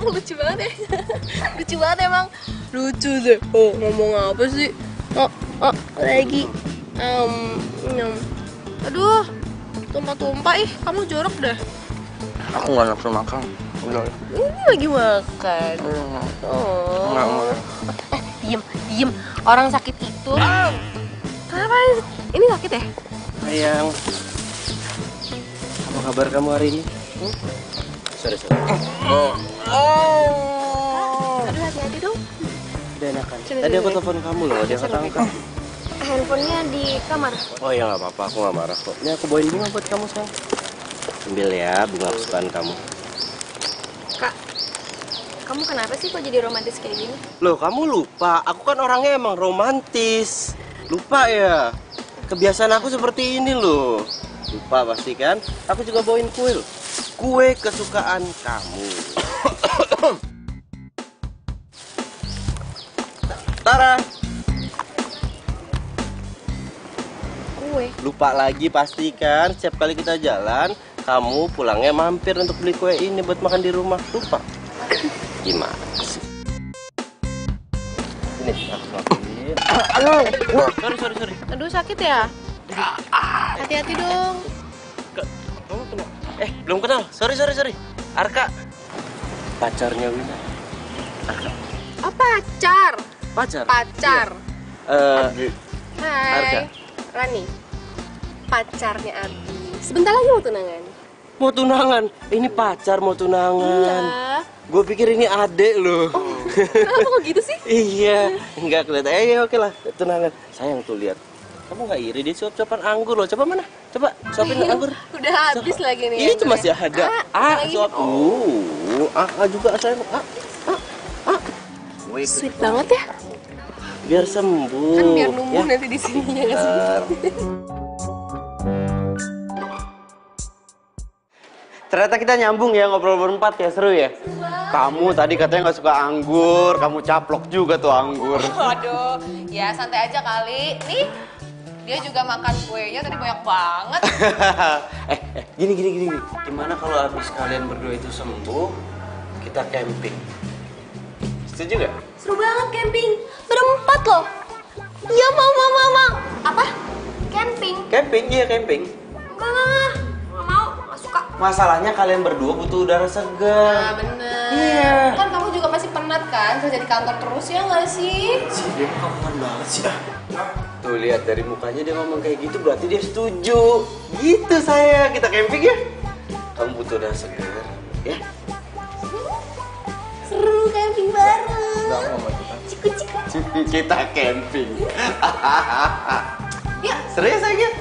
Lucu banget ya. Lucu banget emang. Lucu deh. Oh, ngomong apa sih? Lagi. Aduh, tumpah-tumpah ih, kamu jorok dah. Aku nggak nafsu makan. Udah. Ini lagi makan. Oh. Enggak. Diem. Orang sakit itu. Kenapa? Ini sakit ya? Sayang, apa kabar kamu hari ini? Sorry. Aduh, hati-hati dong. Udah enakan. Tadi aku telepon kamu loh, dia angkat. Handphonenya di kamar. Oh ya nggak apa-apa, aku nggak marah kok. Ini aku bawain bunga buat kamu sayang. Ambil ya bunga kesukaan kamu. Kak, kamu kenapa sih kok jadi romantis kayak gini? Loh kamu lupa, aku kan orangnya emang romantis. Lupa ya? Kebiasaan aku seperti ini loh. Lupa pasti kan? Aku juga bawain kue loh. Kue kesukaan kamu. Tara. Kue. lupa lagi pastikan setiap kali kita jalan, kamu pulangnya mampir untuk beli kue ini buat makan di rumah. Lupa? Gimana sih? Ini aku suapin. Sorry. Aduh, sakit ya? Hati-hati dong. Kamu kenal? Belum kenal. Sorry. Arka. Pacarnya Wina. Arka. Oh, pacar. Pacar. Iya. Hai. Arka. Rani. Pacarnya Abi. Sebentar lagi mau tunangan. Mau tunangan? Ini pacar mau tunangan. Iya. Gue pikir ini adek loh. Kenapa kok gitu sih? Iya, enggak kelihatan. Ya oke lah, tunangan. Sayang tuh lihat. Kamu nggak iri dia suap-suapan anggur loh. Coba mana? Coba suapin anggur. Udah habis lagi nih. Itu masih ada. Suap. Juga sayang. Sweet banget ya. Biar sembuh. Kan biar numbuh nanti di sininya nggak sih? Ternyata kita nyambung ya, ngobrol berempat ya, seru ya. Kamu tadi katanya nggak suka anggur, kamu caplok juga tuh anggur. Waduh, ya santai aja kali. Nih, dia juga makan kuenya tadi banyak banget. Gini. Gimana kalau habis kalian berdua itu sembuh, kita camping? Setuju gak? Seru banget camping. Berempat loh. Iya mau. Apa? Camping? Camping, iya camping. Enggak mau. Nggak suka. Masalahnya kalian berdua butuh udara segar. Nah, bener. Iya. Kan kamu juga masih penat kan, kerja di kantor terus ya nggak sih? Si dia kapan banget sih. Tuh lihat dari mukanya dia ngomong kayak gitu berarti dia setuju. Gitu saya, kita camping ya. Kamu butuh udara segar, ya? Seru camping bareng. Ciku. Kita camping. Yuk. Seru ya sayang?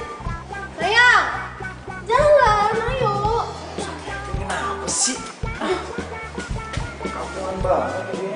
Sayang. Jalan, ayo. Kenapa sih? Kampungan banget ini.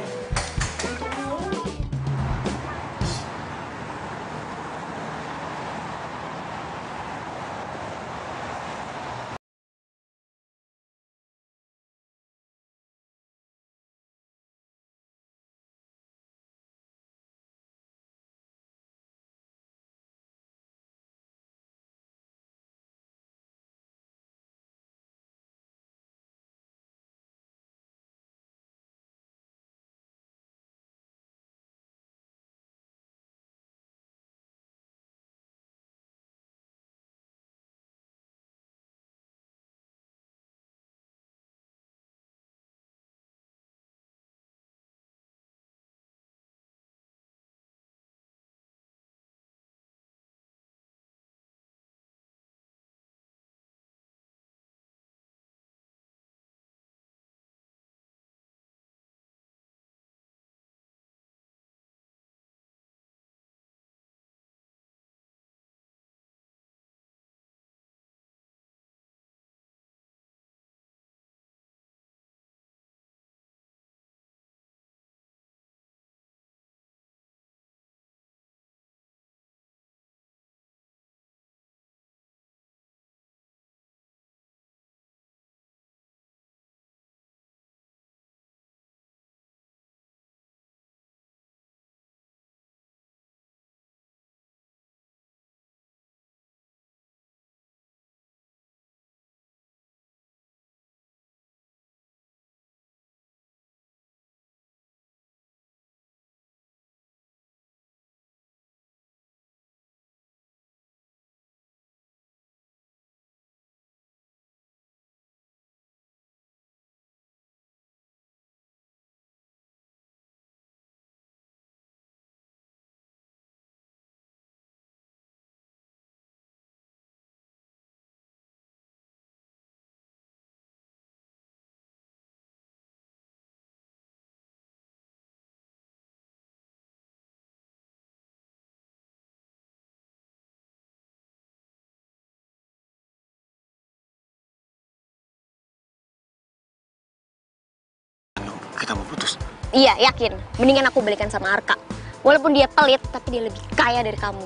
Kita mau putus. Iya, yakin. Mendingan aku balikan sama Arka. Walaupun dia pelit, tapi dia lebih kaya dari kamu.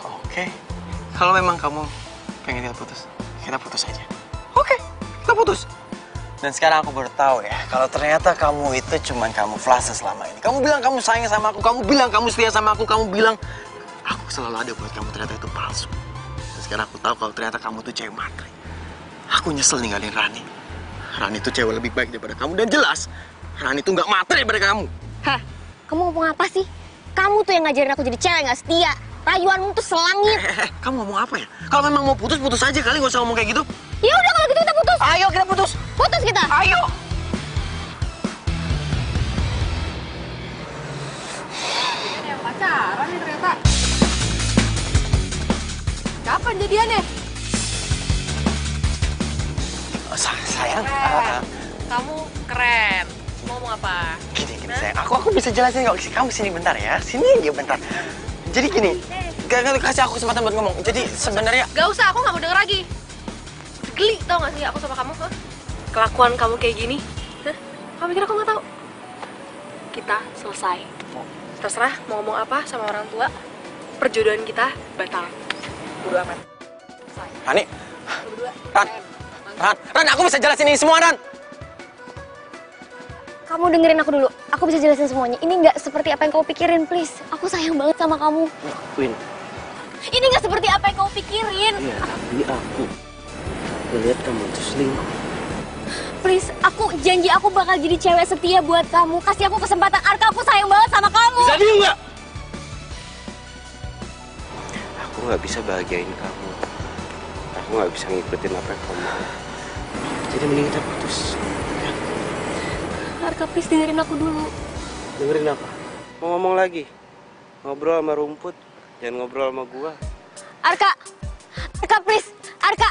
Oke. Kalau memang kamu pengen kita putus aja. Oke, kita putus. Dan sekarang aku baru tahu ya, kalau ternyata kamu itu cuman kamuflase selama ini. Kamu bilang kamu sayang sama aku, kamu bilang kamu setia sama aku, kamu bilang aku selalu ada buat kamu, ternyata itu palsu. Dan sekarang aku tahu kalau ternyata kamu tuh cewek matre. Aku nyesel ninggalin Rani. Rani tuh cewek lebih baik daripada kamu, dan jelas Rani tuh nggak matre daripada kamu. Hah? Kamu ngomong apa sih? Kamu tuh yang ngajarin aku jadi cewek nggak setia. Rayuanmu tuh selangit. Kamu ngomong apa ya? Kalau memang mau putus, putus aja kali, nggak usah ngomong kayak gitu. Ya udah kalau gitu kita putus. Ayo kita putus. Putus kita. Ayo. Ini yang pacaran nih ternyata. Kapan jadiannya? Sayang. Kamu keren. Mau ngomong apa? Gini sayang. Aku bisa jelasin kok. Kamu sini bentar ya. Sini aja bentar. Jadi gini. Gak kasih aku kesempatan buat ngomong. Jadi sebenarnya. Gak usah, aku gak mau denger lagi. Geli tau gak sih aku sama kamu? Huh? Kelakuan kamu kayak gini. Hah? Kamu pikir aku gak tahu? Kita selesai. Terserah mau ngomong apa sama orang tua. Perjodohan kita batal. Bodo amat. Rani. Ran, aku bisa jelasin ini semua, Ran. Kamu dengerin aku dulu. Aku bisa jelasin semuanya. Ini nggak seperti apa yang kau pikirin, please. Aku sayang banget sama kamu. Win. Ini nggak seperti apa yang kau pikirin. Iya, tapi aku melihat kamu tuh selingkuh. Please, aku janji aku bakal jadi cewek setia buat kamu. Kasih aku kesempatan, Arka. Aku sayang banget sama kamu. Bisa diem nggak? Aku nggak bisa bahagiain kamu. Aku nggak bisa ngikutin apa yang kamu mau. Jadi mending kita putus. Ya. Arka, please dengerin aku dulu. Dengerin apa? Mau ngomong lagi? Ngobrol sama rumput, jangan ngobrol sama gua. Arka, please. Arka,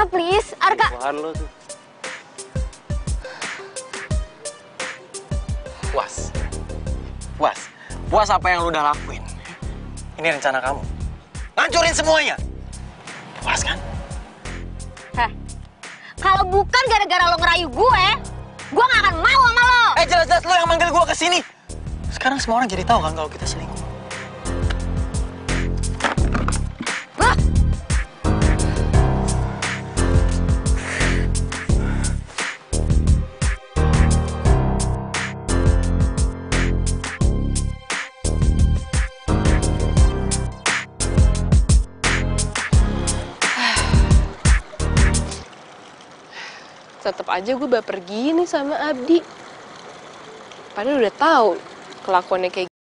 please. Arka. Tuhan lo tuh. Puas apa yang lu udah lakuin. Ini rencana kamu. Ngancurin semuanya. Puas kan? Heh, kalau bukan gara-gara lo ngerayu gue gak akan mau sama lo. Jelas-jelas lo yang manggil gue kesini. Sekarang semua orang jadi tahu kan kalau kita selingkuh. Wah. Tetep aja gue baper gini sama Abdi. Padahal udah tahu kelakuannya kayak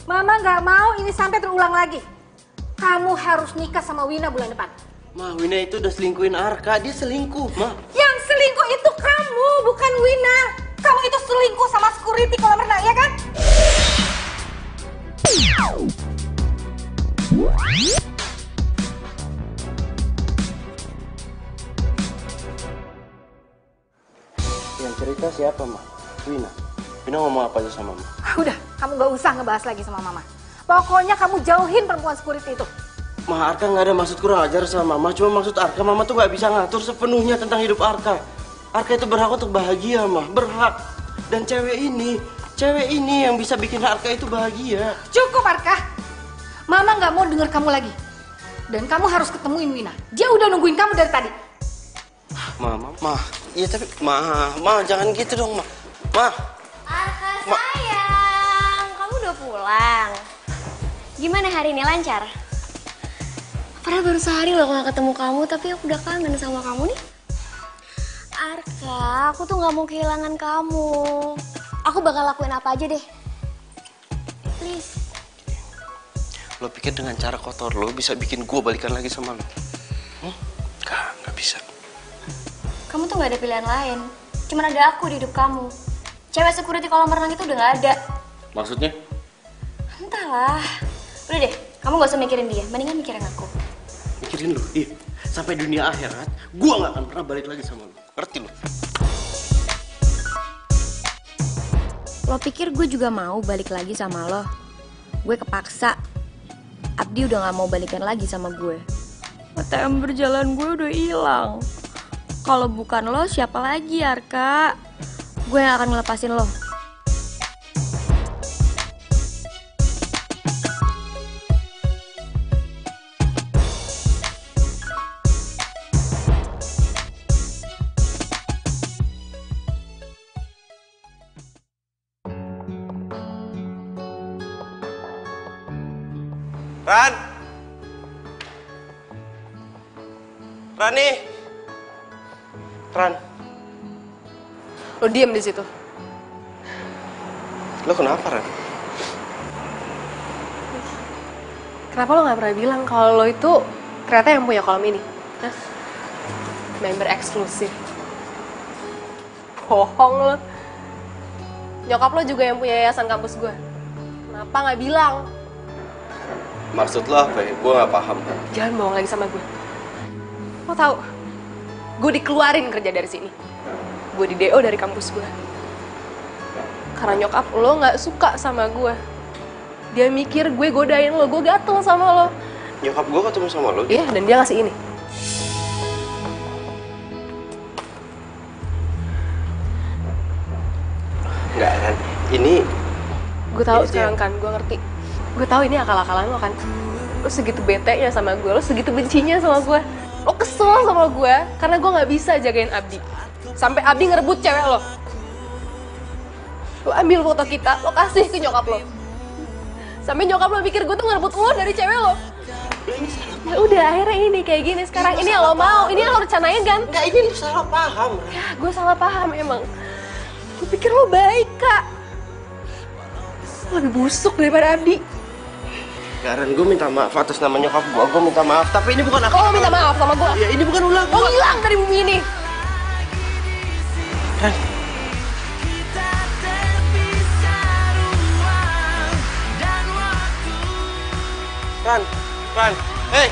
Mama nggak mau ini sampai terulang lagi. Kamu harus nikah sama Wina bulan depan. Ma, Wina itu udah selingkuhin Arka. Dia selingkuh, Ma. Yang selingkuh itu kamu, bukan Wina. Kamu itu selingkuh sama security kolam renang, ya kan? Yang cerita siapa, Ma? Wina. Wina ngomong apa aja sama Mama? Udah, kamu gak usah ngebahas lagi sama Mama. Pokoknya kamu jauhin perempuan security itu. Ma, Arka nggak ada maksud kurang ajar sama Mama. Cuma maksud Arka, Mama tuh nggak bisa ngatur sepenuhnya tentang hidup Arka. Arka itu berhak untuk bahagia, Ma. Berhak. Dan cewek ini yang bisa bikin Arka itu bahagia. Cukup, Arka. Mama nggak mau dengar kamu lagi. Dan kamu harus ketemuin Wina. Dia udah nungguin kamu dari tadi. Ma. Iya tapi, Ma, jangan gitu dong, Ma. Arka sayang, kamu udah pulang. Gimana hari ini, lancar? Padahal baru sehari loh gak ketemu kamu, tapi aku udah kangen sama kamu nih. Arka, aku tuh gak mau kehilangan kamu. Aku bakal lakuin apa aja deh. Please. Lo pikir dengan cara kotor lo bisa bikin gue balikan lagi sama lo? Gak bisa. Kamu tuh gak ada pilihan lain. Cuman ada aku di hidup kamu. Cewek security kolam renang itu udah gak ada. Maksudnya? Entahlah. Udah deh, kamu gak usah mikirin dia. Mendingan mikirin aku. Mikirin lo? Iya. Sampai dunia akhirat, gue gak akan pernah balik lagi sama lo. Ngerti lo? Lo pikir gue juga mau balik lagi sama lo? Gue kepaksa. Abdi udah gak mau balikan lagi sama gue. ATM berjalan gue udah hilang. Kalau bukan lo, siapa lagi, Arka? Gue yang akan ngelepasin lo. Rani! Ran. Lo diem di situ. Lo kenapa, Ran? Kenapa lo nggak pernah bilang kalau lo itu ternyata yang punya kolam ini? Hah? Member eksklusif. Bohong lo. Nyokap lo juga yang punya yayasan kampus gue. Kenapa nggak bilang? Maksud lo apa ya? Gue gak paham. Jangan bohong lagi sama gue. Lo tau, gue dikeluarin kerja dari sini. Gue di DO dari kampus gue. Karena nyokap lo gak suka sama gue. Dia mikir gue godain lo, gue gatel sama lo. Nyokap gue ketemu sama lo? Iya, dan dia ngasih ini. Enggak, Ran. Ini... Gue tahu sekarang kan, gue ngerti. Gue tahu ini akal-akalan lo kan. Lo segitu bete-nya sama gue, lo segitu bencinya sama gue. Lo kesel sama gue karena gue nggak bisa jagain Abdi. Sampai Abdi ngerebut cewek lo. Lo ambil foto kita, lo kasih ke nyokap lo. Sampai nyokap lo pikir gue tuh ngerebut lo dari cewek lo. Ya udah, akhirnya ini kayak gini sekarang. Ini yang lo mau, ini yang lo rencanain kan? Enggak, ini lo salah paham. Ya, gue salah paham emang. Gue pikir lo baik, Kak. Lo lebih busuk daripada Abdi. Gak, Ran, gue minta maaf atas nama nyokap gue minta maaf. Tapi ini bukan aku. Oh, minta maaf sama gue? Ya, ini bukan ulah gue. Lo hilang dari bumi ini. Ran, hey!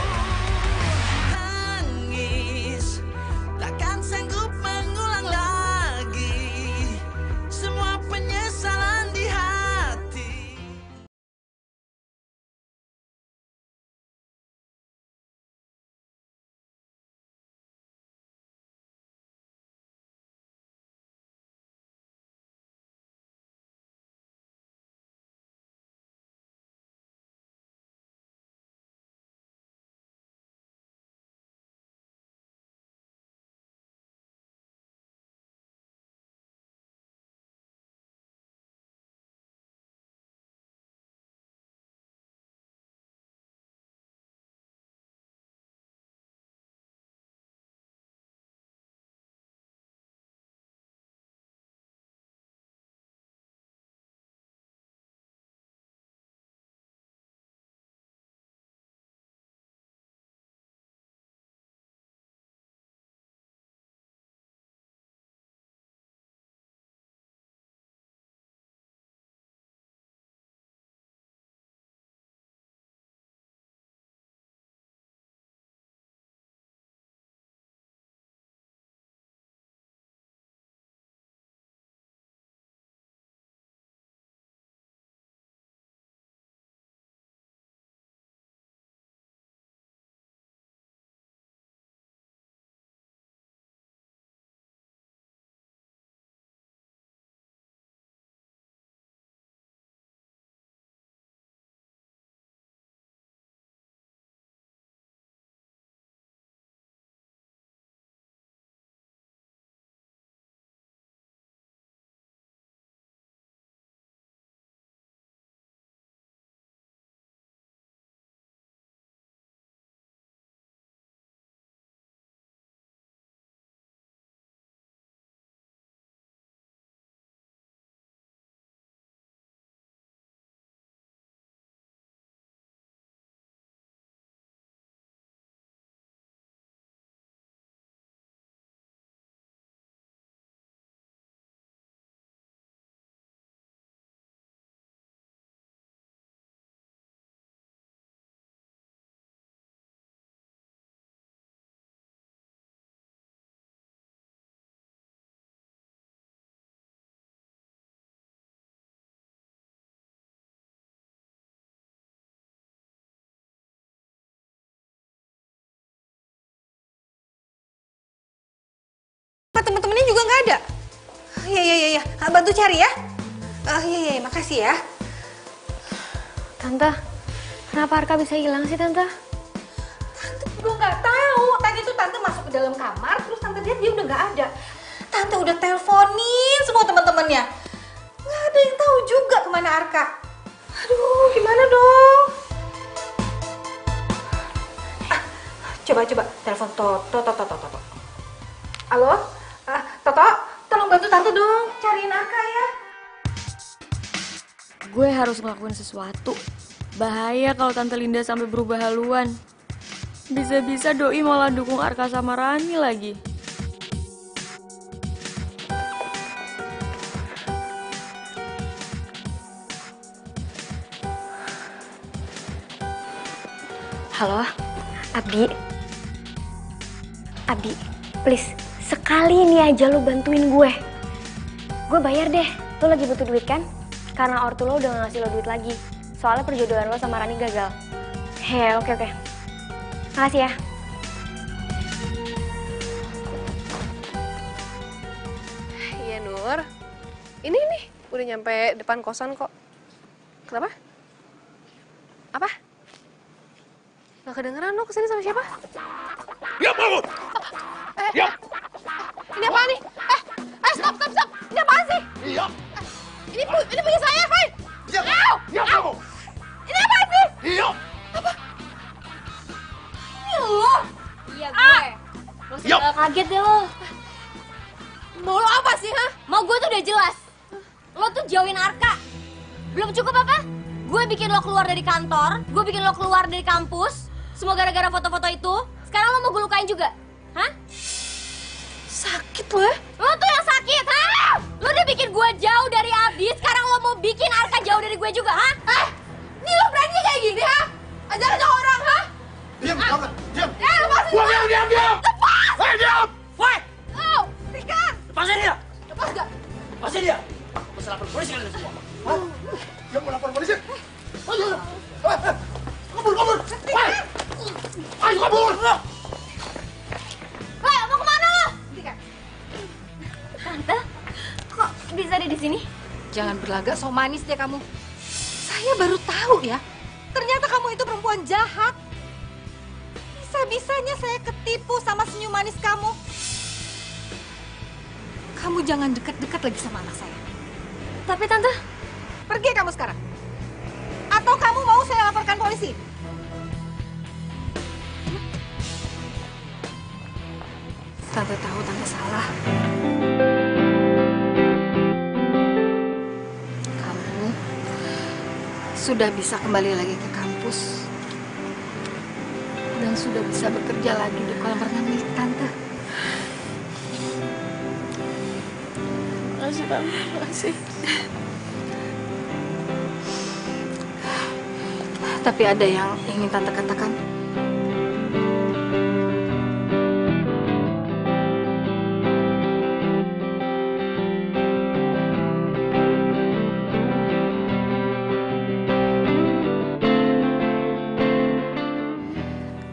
sama temen-temennya juga nggak ada. Iya. Bantu cari ya. Iya, makasih ya. Tante, kenapa Arka bisa hilang sih Tante? Tante juga nggak tahu. Tadi tuh Tante masuk ke dalam kamar, terus Tante lihat dia udah nggak ada. Tante udah teleponin semua teman-temannya. Nggak ada yang tahu juga kemana Arka. Aduh, gimana dong? Coba telepon Toto. Halo? Toto, tolong bantu Tante dong, cariin Arka ya. Gue harus ngelakuin sesuatu. Bahaya kalau Tante Linda sampai berubah haluan. Bisa-bisa Doi malah dukung Arka sama Rani lagi. Halo, Abi, please, sekali ini aja lo bantuin gue. Gue bayar deh, lo lagi butuh duit kan? Karena ortu lo udah gak ngasih lo duit lagi. Soalnya perjodohan lo sama Rani gagal. Oke. Makasih ya. Iya Nur, ini nih udah nyampe depan kosan kok. Kenapa? Apa? Gak kedengeran lo kesini sama siapa? Diam kamu! Diam! Ini apaan nih? Stop! Ini apaan sih? Diam! Ini punya saya, Fai! Diam! Ow! Diam kamu! Ini apaan sih? Diam! Ini lo? Iya gue. Lo segala kaget deh lo. Mau lo apa sih, ha? Mau gue tuh udah jelas. Lo tuh jauhin Arka. Belum cukup apa? Gue bikin lo keluar dari kantor, gue bikin lo keluar dari kampus. Semua gara-gara foto-foto itu. Sekarang lo mau gue lukain juga? Hah? Sakit lo ya? Lo tuh yang sakit, ha? Lo udah bikin gue jauh dari Abi, sekarang lo mau bikin Arka jauh dari gue juga, ha? Ini lo berani kayak gini, ha? Ajar-ajar orang, ha? Diam, kamu! Diam! Lepasin Gua gua! diam! Lepas! Hei, diam! Woi! Oh, Rikan! Lepasin dia! Lepas gak? Lepasin dia! Mesti lapor polisi kalian semua. Hah? Dia mau lapor polisi? Ayo! Kabur! Ayo kabur! Hei, mau kemana lo? Tante, kok bisa ada di sini? Jangan berlagak so manis deh kamu. Saya baru tahu ya, ternyata kamu itu perempuan jahat. Bisa-bisanya saya ketipu sama senyum manis kamu. Kamu jangan dekat-dekat lagi sama anak saya. Tapi Tante, pergi kamu sekarang. Atau kamu mau saya laporkan polisi? Tante tahu Tante salah. Kamu sudah bisa kembali lagi ke kampus. Dan sudah bisa bekerja lagi di kolam renang milik Tante. Makasih, Tante. Makasih. Tapi ada yang ingin Tante katakan.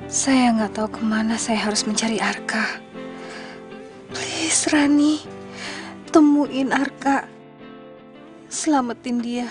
Saya nggak tahu kemana saya harus mencari Arka. Please, Rani, temuin Arka. Selamatin dia.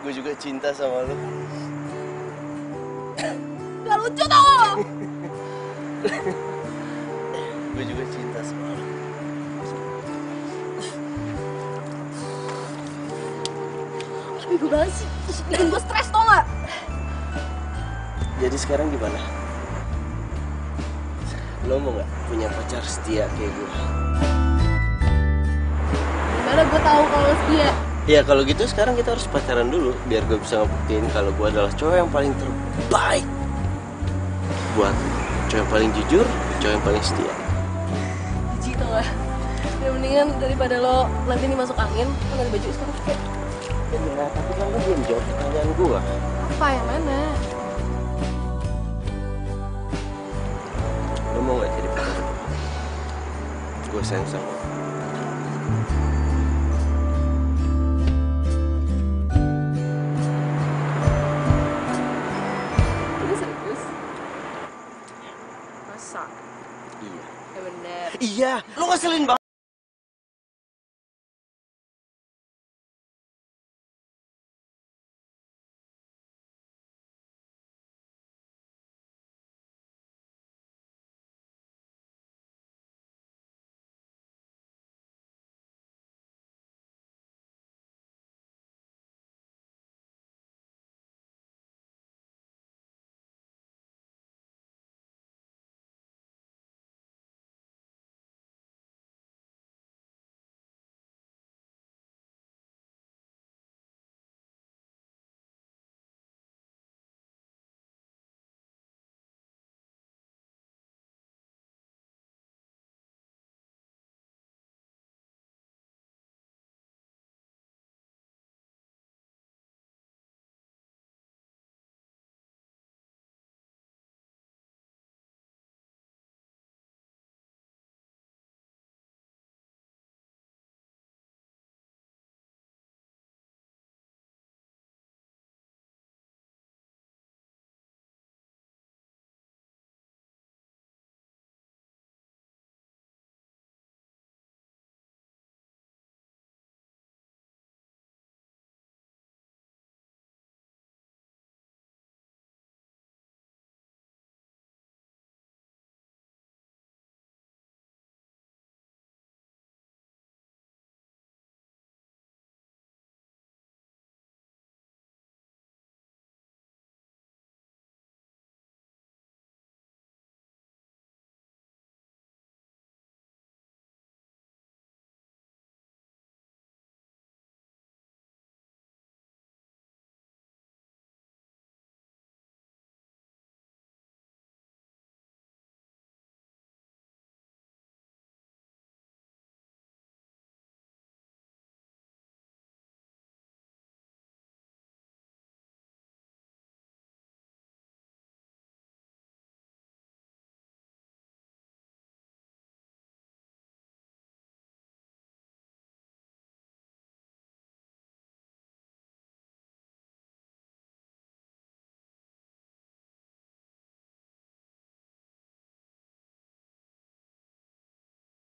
Gue juga cinta sama lu. Gak lucu tau. Gue juga cinta sama lu. Bego banget sih. Bikin gue stres tau gak? Jadi sekarang gimana? Lo mau nggak punya pacar setia kayak gue? Gimana gue tahu kalau lo setia? Ya kalau gitu sekarang kita harus pacaran dulu biar gue bisa ngebuktiin kalau gue adalah cowok yang paling terbaik buat cowok yang paling jujur, cowok yang paling setia. Jijik tau gak? Ya mendingan daripada lo nanti ini masuk angin, lo ganti baju sekarang kayak. Ya, tapi kan lo belum jawab pertanyaan gue. Apa yang mana? Lo mau nggak jadi pacar gue? Gue sayang sama lo. Ini serius? Masa? Iya. Ya bener. Iya, lo ngeselin banget.